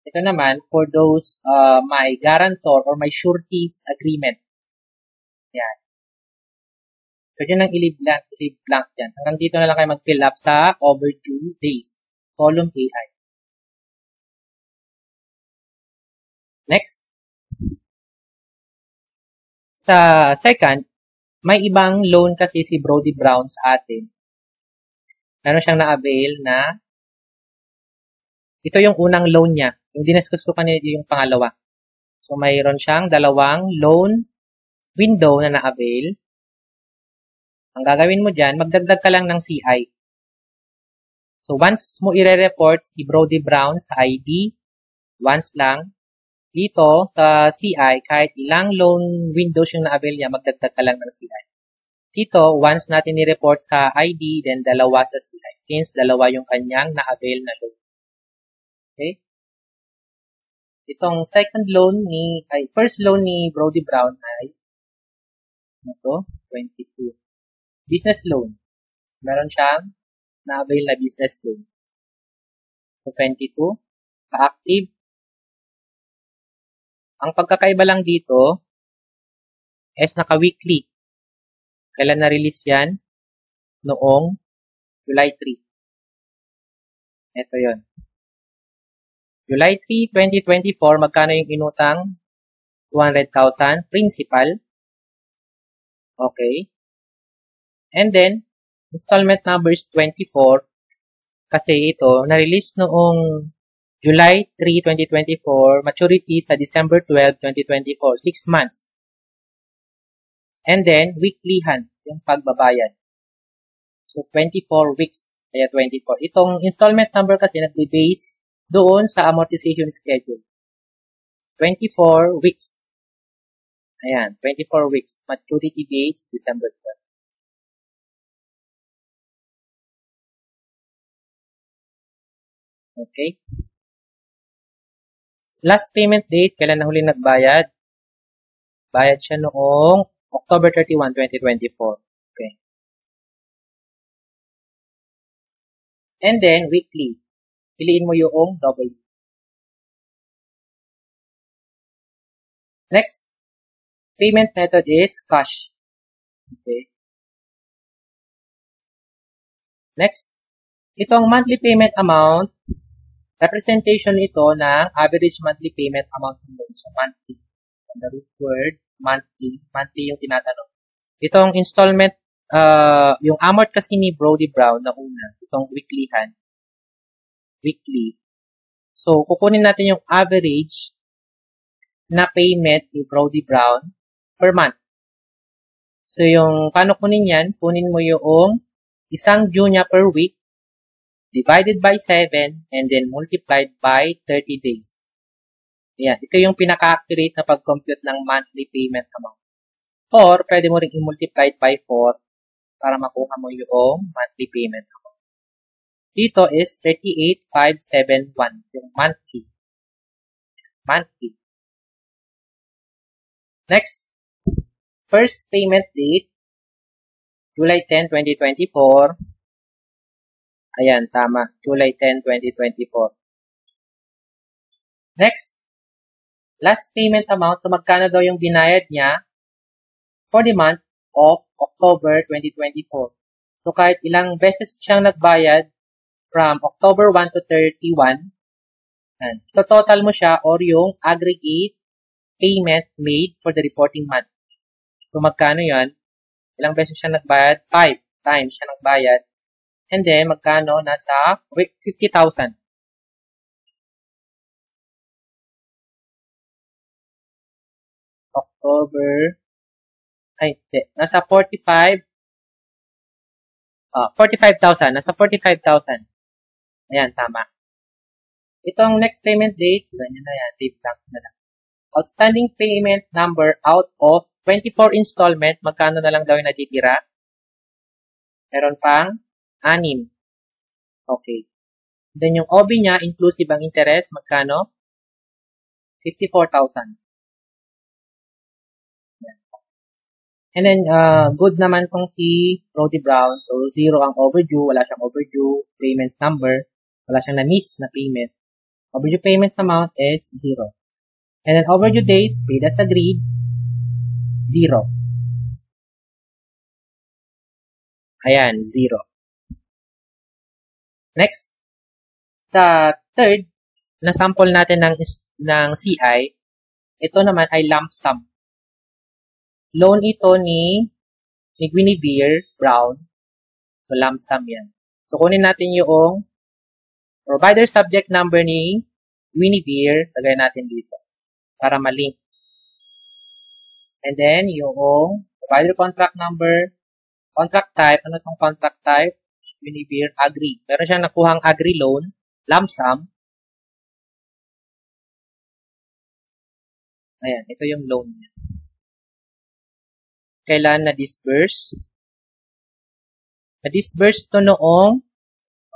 Ito naman, for those may guarantor or may sureties agreement. Yan. Pwede nang i-leave blank yan. Hanggang dito na lang kayo mag-fill up sa overdue days. Column AI. Next. Sa second, may ibang loan kasi si Brody Brown sa atin. Meron siyang na-avail na ito yung unang loan niya. Yung diniscuss ko kanina yung pangalawa. So, mayroon siyang dalawang loan window na na-avail. Ang gagawin mo dyan, magdagdag ka lang ng CI. So, once mo i-report si Brody Brown sa ID, once lang, dito sa CI, kahit ilang loan windows yung na-avail niya, magdagdag ka lang ng CI. Dito, once natin i-report sa ID, then dalawa sa CI. Since dalawa yung kanyang na-avail na loan. Okay? Itong first loan ni Brody Brown ay, ito, 22. Business loan. Meron siyang na-avail na business loan. So, 22. Pa-active. Ang pagkakaiba lang dito is naka-weekly. Kailan na-release yan? Noong July 3. Ito yon. July 3, 2024, magkano yung inutang? 200,000. Principal. Okay. And then, installment number is 24. Kasi ito, na-release noong July 3, 2024, maturity sa December 12, 2024, 6 months. And then, weeklyhan, yung pagbabayad. So, 24 weeks, kaya 24. Itong installment number kasi nagbe-base doon sa amortization schedule. 24 weeks. Ayan, 24 weeks. Maturity date, December 12. Okay. Last payment date, kailan na huli nagbayad? Bayad siya noong October 31, 2024. Okay. And then, weekly. Piliin mo yung double. Next, payment method is cash. Okay. Next, itong monthly payment amount, representation ito ng average monthly payment amount ng loan. So, monthly. The root word, monthly. Monthly yung tinatanong. Itong installment, yung amort kasi ni Brody Brown na una, itong weeklyhan. Weekly. So, kukunin natin yung average na payment ni Brody Brown per month. So, yung paano kunin yan? Kunin mo yung isang due niya per week divided by 7 and then multiplied by 30 days. Ayan. Ito yung pinaka-accurate na pag-compute ng monthly payment amount. Or, pwede mo rin i-multiply by 4 para makuha mo yung monthly payment amount. Dito is 38,571, yung monthly. Monthly. Next, first payment date, July 10, 2024. Ayan, tama. July 10, 2024. Next, last payment amount. So, magkano daw yung binayad niya for the month of October 2024. So, kahit ilang beses siyang nagbayad, from October 1 to 31, and total mo siya or yung aggregate payment made for the reporting month. So, magkano yan? Ilang beses siya nagbayad? 5 times siya nagbayad. And then, magkano? Nasa 50,000. October, nasa 45,000. Nasa 45,000. Ayan, tama. Itong next payment date, ganyan na yan, date blank na lang. Outstanding payment number out of 24 installment, magkano na lang daw yung natitira? Meron pang 6. Okay. Then yung OB niya, inclusive ang interest, magkano? 54,000. And then, good naman kung si Brody Brown. So, 0 ang overdue. Wala siyang overdue payments number. Wala siyang na-miss na payment. Overdue payments amount is 0. And then, overdue days, paid as agreed, 0. Ayan, 0. Next, sa third, na sample natin ng CI, ito naman ay lump sum. Loan ito ni Guinevere Brown. So, lump sum yan. So, kunin natin yung provider subject number ni Guinevere. Lagay natin dito para malink. And then, yung provider contract number, contract type. Ano itong contract type? Guinevere agree. Meron siyang nakuhang agree loan, lump sum. Ayan, ito yung loan niya. Kailan na-disburse? Na-disburse to noong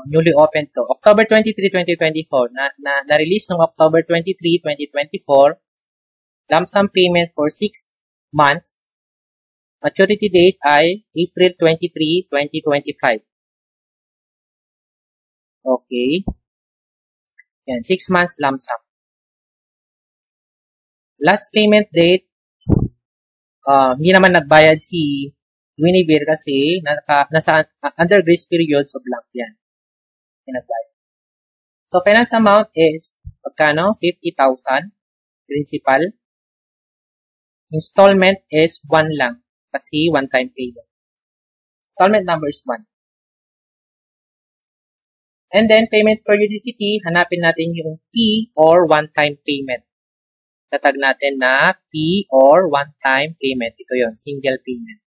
newly opened to. October 23, 2024. Na-release noong October 23, 2024. Lump sum payment for 6 months. Maturity date ay April 23, 2025. Okay. Yan, 6 months lump sum. Last payment date, hindi naman nagbayad si Guinevere kasi nasa under grace period, so blank yan. Nagbayad. So, finance amount is, pagkano? 50,000. Principal. Installment is 1 lang. Kasi one-time payment. Installment number is 1. And then, payment periodicity, hanapin natin yung P or one-time payment. Tatag natin na P or one-time payment. Ito yon, single payment.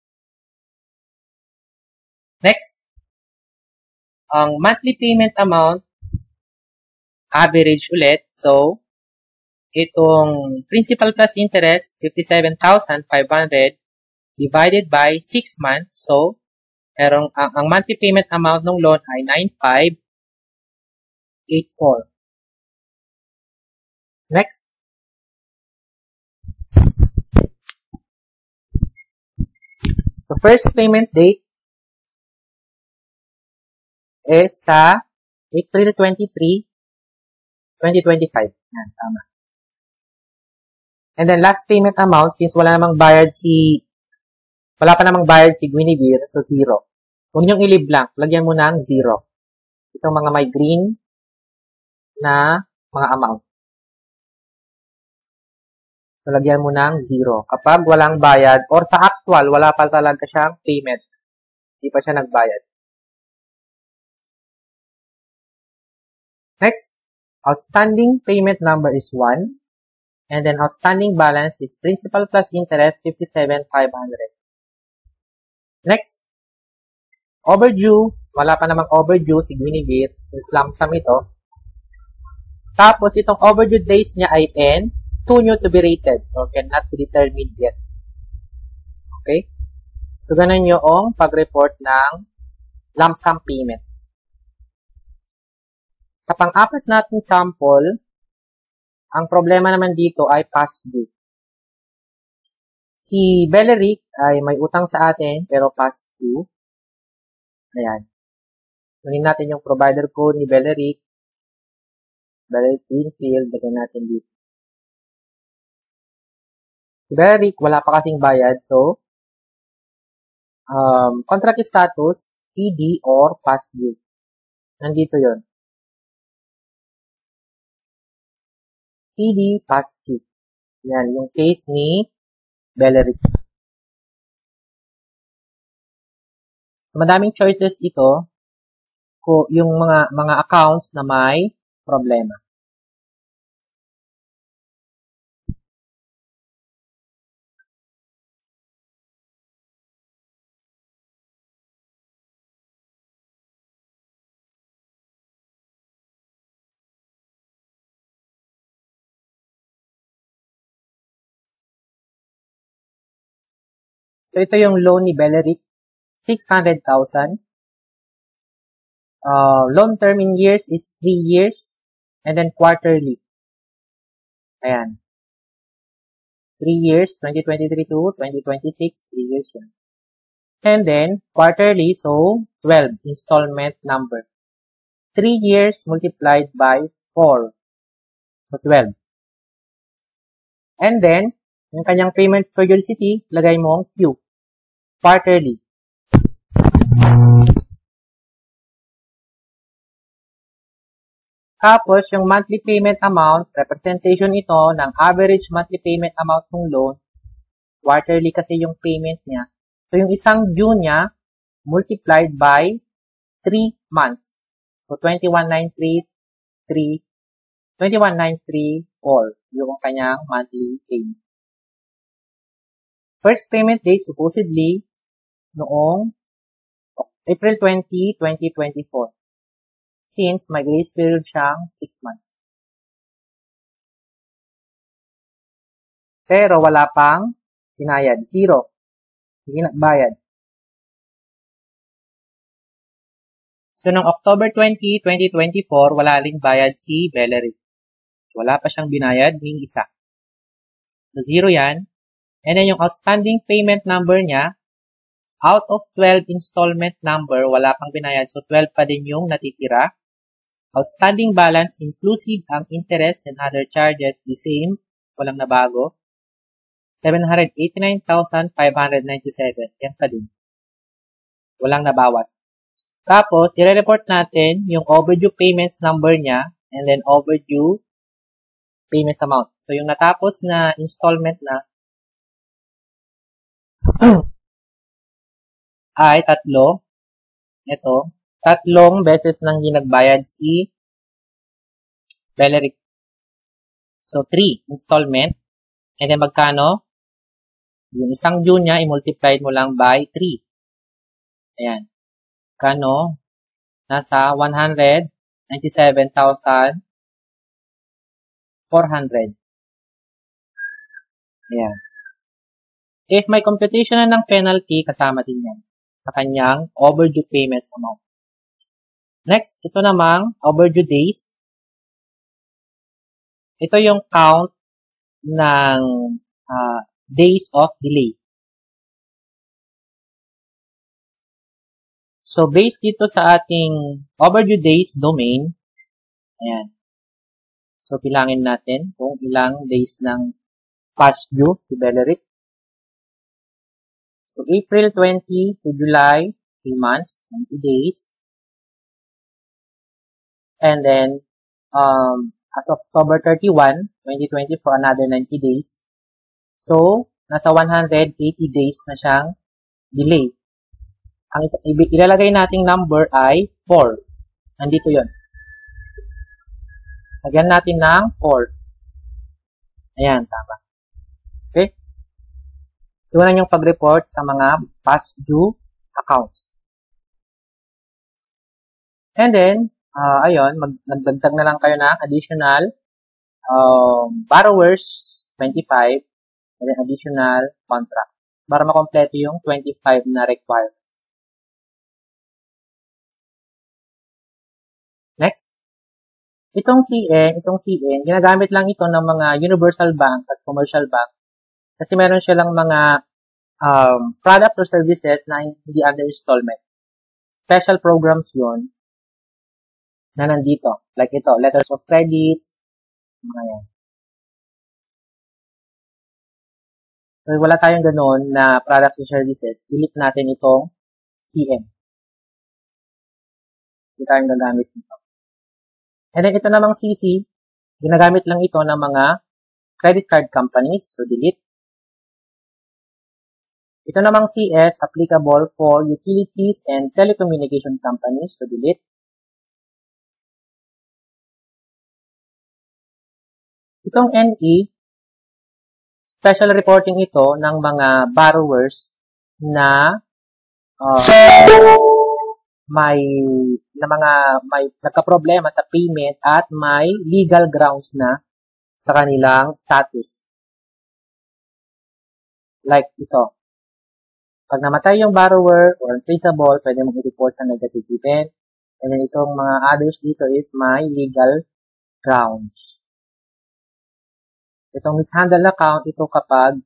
Next, ang monthly payment amount, average ulit. So, itong principal plus interest, 57,500 divided by 6 months. So, ang monthly payment amount ng loan ay 9,584. Next, so, first payment date is sa April 23, 2025. Yan, tama. And then, last payment amount, since wala pa namang bayad si Guinevere, so 0. Huwag niyong i-leave blank. Lagyan mo ng 0. Itong mga may green na mga amount. So, lagyan mo ng 0. Kapag walang bayad, or sa actual, wala pa talaga siyang payment. Hindi pa siya nagbayad. Next, outstanding payment number is 1. And then, outstanding balance is principal plus interest, 57,500. Next, overdue. Wala pa namang overdue si Guinevere, since lump sum ito. Tapos, itong overdue days niya ay N. Too new to be rated or cannot be determined yet. Okay? So, ganun yung pag-report ng lump sum payment. Sa pang-apat nating sample, ang problema naman dito ay past due. Si Belleric ay may utang sa atin pero past due. Ayan. Kunin natin yung provider code ni Belleric. Belleric Greenfield, lagyan natin dito. Si Belleric, wala pa kasing bayad. So, contract status, PD or past due. Nandito yon. PD, past due. Yan, yung case ni Belleric. So, madaming choices ito yung mga accounts na may problema. So, ito yung loan ni Belleric, 600,000. Loan term in years is 3 years and then quarterly. Ayan. 3 years, 2023 to 2026, 3 years yun. And then, quarterly, so 12, installment number. 3 years multiplied by 4. So, 12. And then, yung kanyang payment periodicity, lagay mo Q. Quarterly. Tapos, yung monthly payment amount, representation ito ng average monthly payment amount ng loan. Quarterly kasi yung payment niya. So, yung isang due niya, multiplied by 3 months. So, 21,934 yung kanyang monthly payment. First payment date, supposedly, noong April 20, 2024. Since may grace period siyang 6 months. Pero wala pang binayad. 0. Hindi nagbayad. So, noong October 20, 2024, wala ring bayad si Bellery. Wala pa siyang binayad, yung isa. So, 0 yan. And then, yung outstanding payment number niya, out of 12 installment number, wala pang binayad. So, 12 pa din yung natitira. Outstanding balance, inclusive ang interest and other charges, the same, walang nabago. 789,597. Yan pa din. Walang nabawas. Tapos, i-report natin yung overdue payments number niya and then overdue payments amount. So, yung natapos na installment na ay 3. Ito. 3 beses nang ginagbayad si Bellery. So, 3 installment. And then, magkano? Yung isang due niya, i-multiply mo lang by 3. Ayan. Kano? Nasa 197,400. Ayan. If may computation na ng penalty, kasama din yan sa kanyang overdue payments amount. Next, ito namang overdue days. Ito yung count ng days of delay. So, based dito sa ating overdue days domain, ayan. So, bilangin natin kung ilang days ng past due si Bellery. So, April 20 to July, 3 months, 20 days. And then, as of October 31, 2020 for another 90 days. So, nasa 180 days na siyang delay. Ang ilalagay nating number ay 4. Nandito yon. Lagyan natin ng 4. Ayan, tama. Okay? So, yan yung pag-report sa mga past due accounts. And then, ayun, nagdagdag na lang kayo ng additional borrowers, 25, and then additional contract para makompleto yung 25 na requirements. Next. Itong CN, ginagamit lang ito ng mga universal bank at commercial bank kasi meron siya lang mga products or services na hindi under installment. Special programs yun na nandito. Like ito, letters of credits, mga yan. So, wala tayong ganun na products or services. Delete natin itong CM. Hindi tayong gagamit nito. And then, ito namang CC, ginagamit lang ito ng mga credit card companies. So, delete. Ito namang CS, applicable for utilities and telecommunication companies. So, delete. Itong NE, special reporting ito ng mga borrowers na may nagka-problema sa payment at may legal grounds na sa kanilang status. Like ito. Pag namatay yung borrower or untraceable, pwede mong i-report sa negative event. And then itong mga others dito is may legal grounds. Itong mishandle account, ito kapag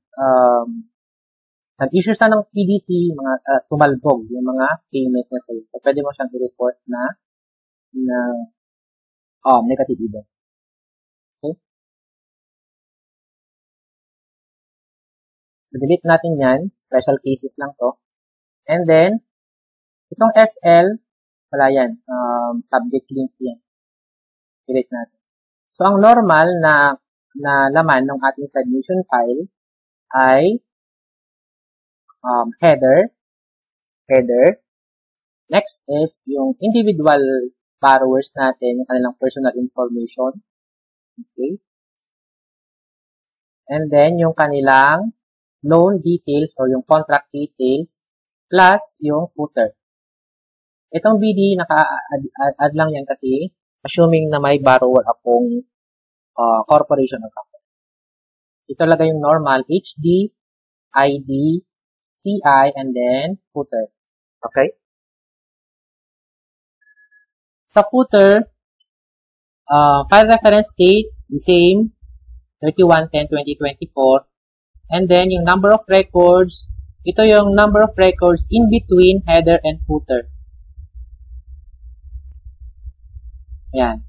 nag-issue siya ng PDC, mga tumalbog yung mga payment na sa'yo. So, pwede mo siyang i-report na negative event. Okay? So, delete natin yan. Special cases lang to. And then, itong SL, wala yan. Subject link yan. Delete natin. So, ang normal na laman ng ating submission file ay header. Next is yung individual borrowers natin, yung kanilang personal information. Okay. And then, yung kanilang loan details or yung contract details plus yung footer. Itong BD, naka-add lang yan kasi assuming na may borrower akong corporation or company. Ito lagay yung normal, HD, ID, CI, and then footer. Okay? Sa footer, file reference date is the same, 31/10/2024. And then, yung number of records, ito yung number of records in between header and footer. Ayan.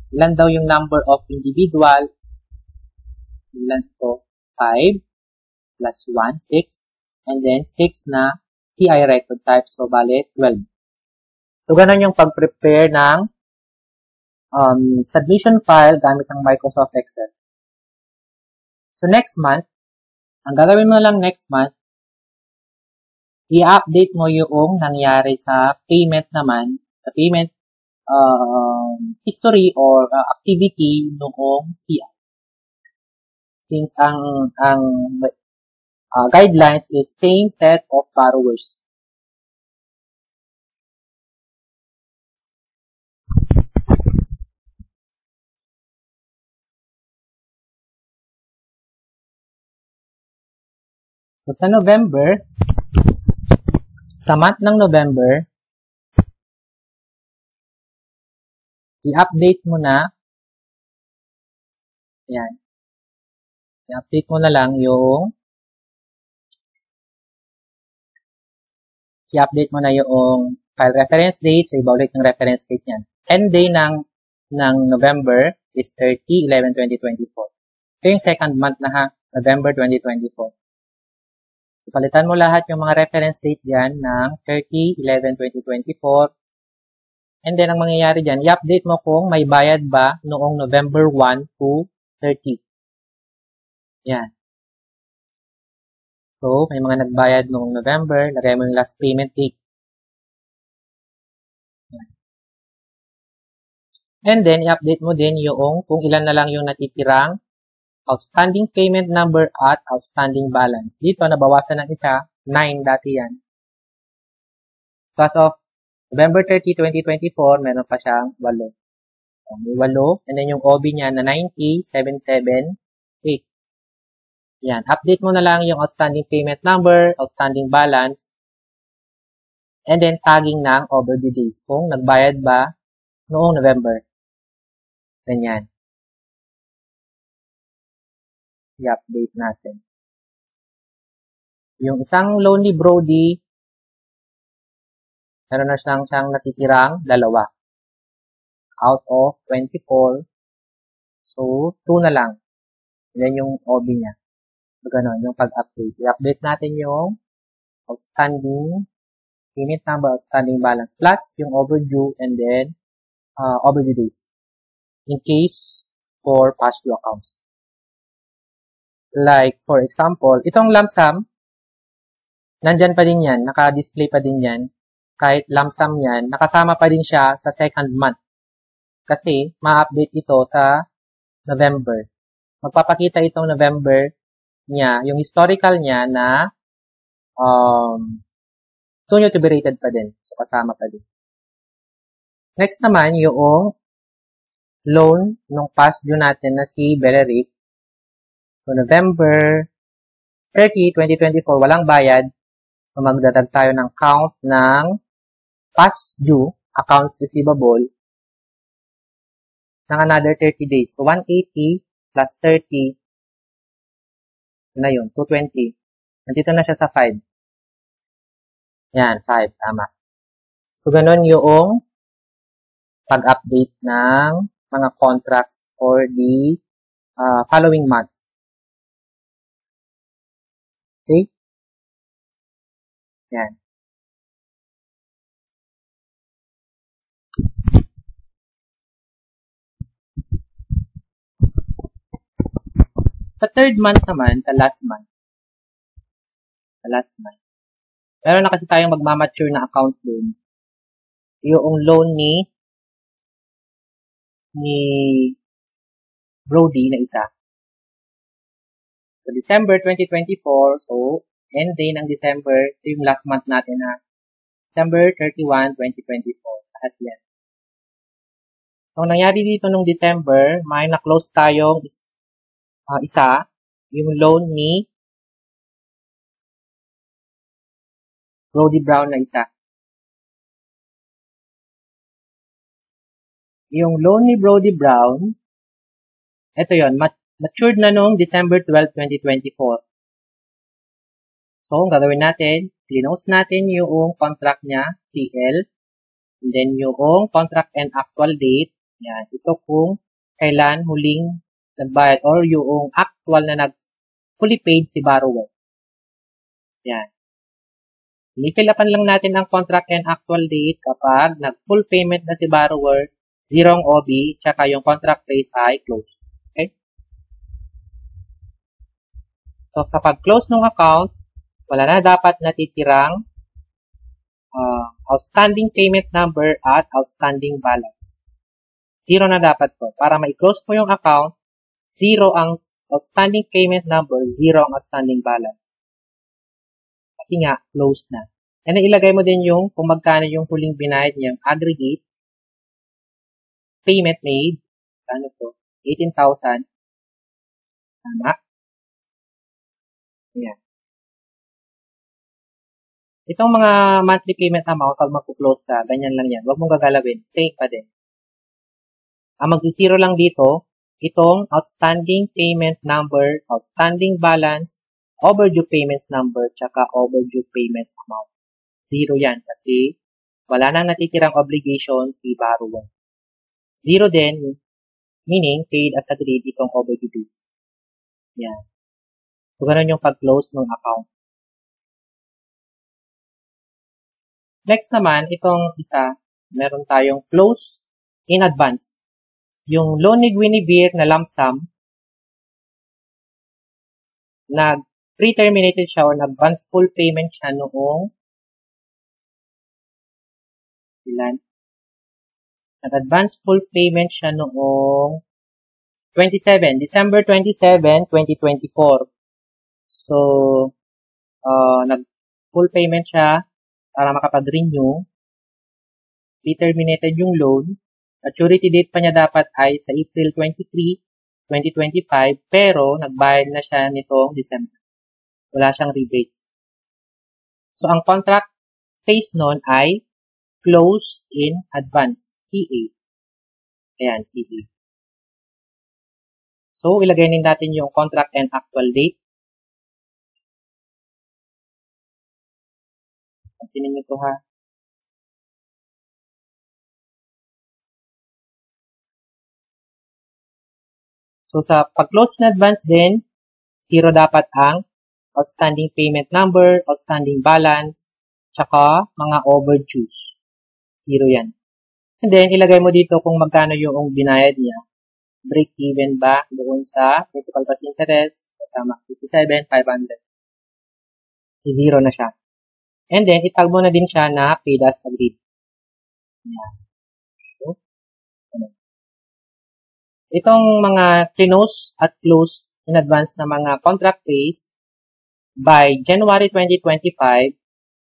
Ilan daw yung number of individual? Ilan to? 5 plus 1, 6. And then, 6 na CI record type. So, bali, 12. So, ganun yung pag-prepare ng submission file gamit ng Microsoft Excel. So, next month, ang gagawin mo lang next month, i-update mo yung nangyari sa payment naman, sa payment history or activity noong CI. Since ang guidelines is same set of borrowers. So, sa November, sa month ng November, i-update mo na, yan, i-update mo na lang yung, i-update mo na yung file reference date, so iba ulit yung reference date yan. End day ng November is 30/11/2024. Ito yung second month na ha, November 2024. So, palitan mo lahat yung mga reference date dyan ng 30/11/2024. And then, ang mangyayari dyan, i-update mo kung may bayad ba noong November 1 to 30. Yan. So, may mga nagbayad noong November, lagay mo yung last payment date. Yan. And then, i-update mo din yung kung ilan na lang yung natitirang outstanding payment number at outstanding balance. Dito, nabawasan ng isa, 9 dati yan. So, as of November 30, 2024, meron pa siyang 8. May 8. And then, yung OB niya na 90,778. Yan. Update mo na lang yung outstanding payment number, outstanding balance, and then tagging ng overdue days. Kung nagbayad ba noong November. Ganyan. I-update natin. Yung isang loan ni Brody, meron na siyang natitirang 2. Out of 24. So, 2 na lang. Yan yung OB niya. So, ganun, yung pag-update. I-update natin yung outstanding payment number, outstanding balance, plus yung overdue, and then overdue days. In case for past due accounts. Like, for example, itong lump sum, nandyan pa din yan, naka-display pa din yan. Kahit lump sum yan, nakasama pa din siya sa second month. Kasi, ma-update ito sa November. Magpapakita itong November niya, yung historical niya na continue to be rated pa din. So, kasama pa din. Next naman, yung loan nung past due natin na si Beleric. So, November 30, 2024, walang bayad. So, magdadag tayo ng count ng past due, accounts receivable, ng another 30 days. So, 180 plus 30 na yun, 220. Nandito na siya sa 5. Yan, 5. Tama. So, ganun yung pag-update ng mga contracts for the following months. Okay? Yan. Sa third month naman, sa last month, meron na kasi tayong magmamature na account doon. Yung loan ni Brody na isa. So, December 2024, so, end day ng December, ito yung last month natin na December 31, 2024. Lahat yan. So, nangyari dito nung December, may na-close tayong isa, yung loan ni Brody Brown na isa. Yung loan ni Brody Brown, ito yon, matured na nung December 12, 2024. So, ang gagawin natin, close natin yung contract niya, CL, and then yung contract and actual date, yan, ito kung kailan huling nagbayad or yung actual na fully paid si borrower. Yan. I-fill-upan lang natin ang contract and actual date kapag nag-full payment na si borrower, 0 ang OB, tsaka yung contract phase ay close. Okay? So, sa pag-close ng account, wala na dapat natitirang outstanding payment number at outstanding balance. 0 na dapat po. Para ma-close mo yung account, 0 ang outstanding payment number, 0 ang outstanding balance. Kasi nga, close na. And then, ilagay mo din yung kung magkano yung huling binayad niyang aggregate payment made. Ano to? 18,000. Tama. Ayan. Itong mga monthly payment amount, pag mag-close ka, ganyan lang yan. Huwag mong gagalawin. Same pa din. Ang magsi-zero lang dito, itong outstanding payment number, outstanding balance, overdue payments number, tsaka overdue payments amount. 0 yan kasi wala nang natitirang obligation si borrower. 0 din, meaning paid as agreed itong overdue dues. Yan. So, ganun yung pag-close ng account. Next naman, itong isa, meron tayong close in advance. Yung loan ni Guinevere na lump sum, pre-terminated siya or nag-advance full payment siya noong nag-advance full payment siya noong December 27, 2024. So, nag-full payment siya para makapag-renew. Pre-terminated yung loan. Maturity date pa niya dapat ay sa April 23, 2025, pero nagbayad na siya nitong December. Wala siyang rebates. So, ang contract phase nun ay close in advance, CA. Ayan, CA. So, ilagay din natin yung contract and actual date. Pansinin nyo ito ha. So, sa pag-close in advance din, 0 dapat ang outstanding payment number, outstanding balance, tsaka mga overdues. 0 yan. And then, ilagay mo dito kung magkano yung binayad niya. Break even ba doon sa principal plus interest? Tama, 57,500. 0 na siya. And then, itag mo na din siya na paid as agreed. Yan. So, itong mga close at close in advance na mga contract phase, by January 2025,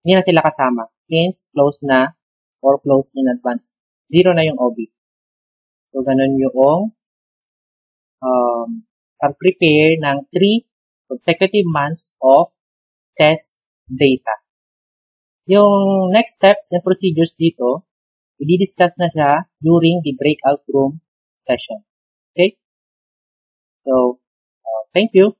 hindi na sila kasama since close na or close in advance. 0 na yung OB. So, ganun yung pag-prepare ng 3 consecutive months of test data. Yung next steps and procedures dito, i-discuss na siya during the breakout room session. Okay? So, thank you.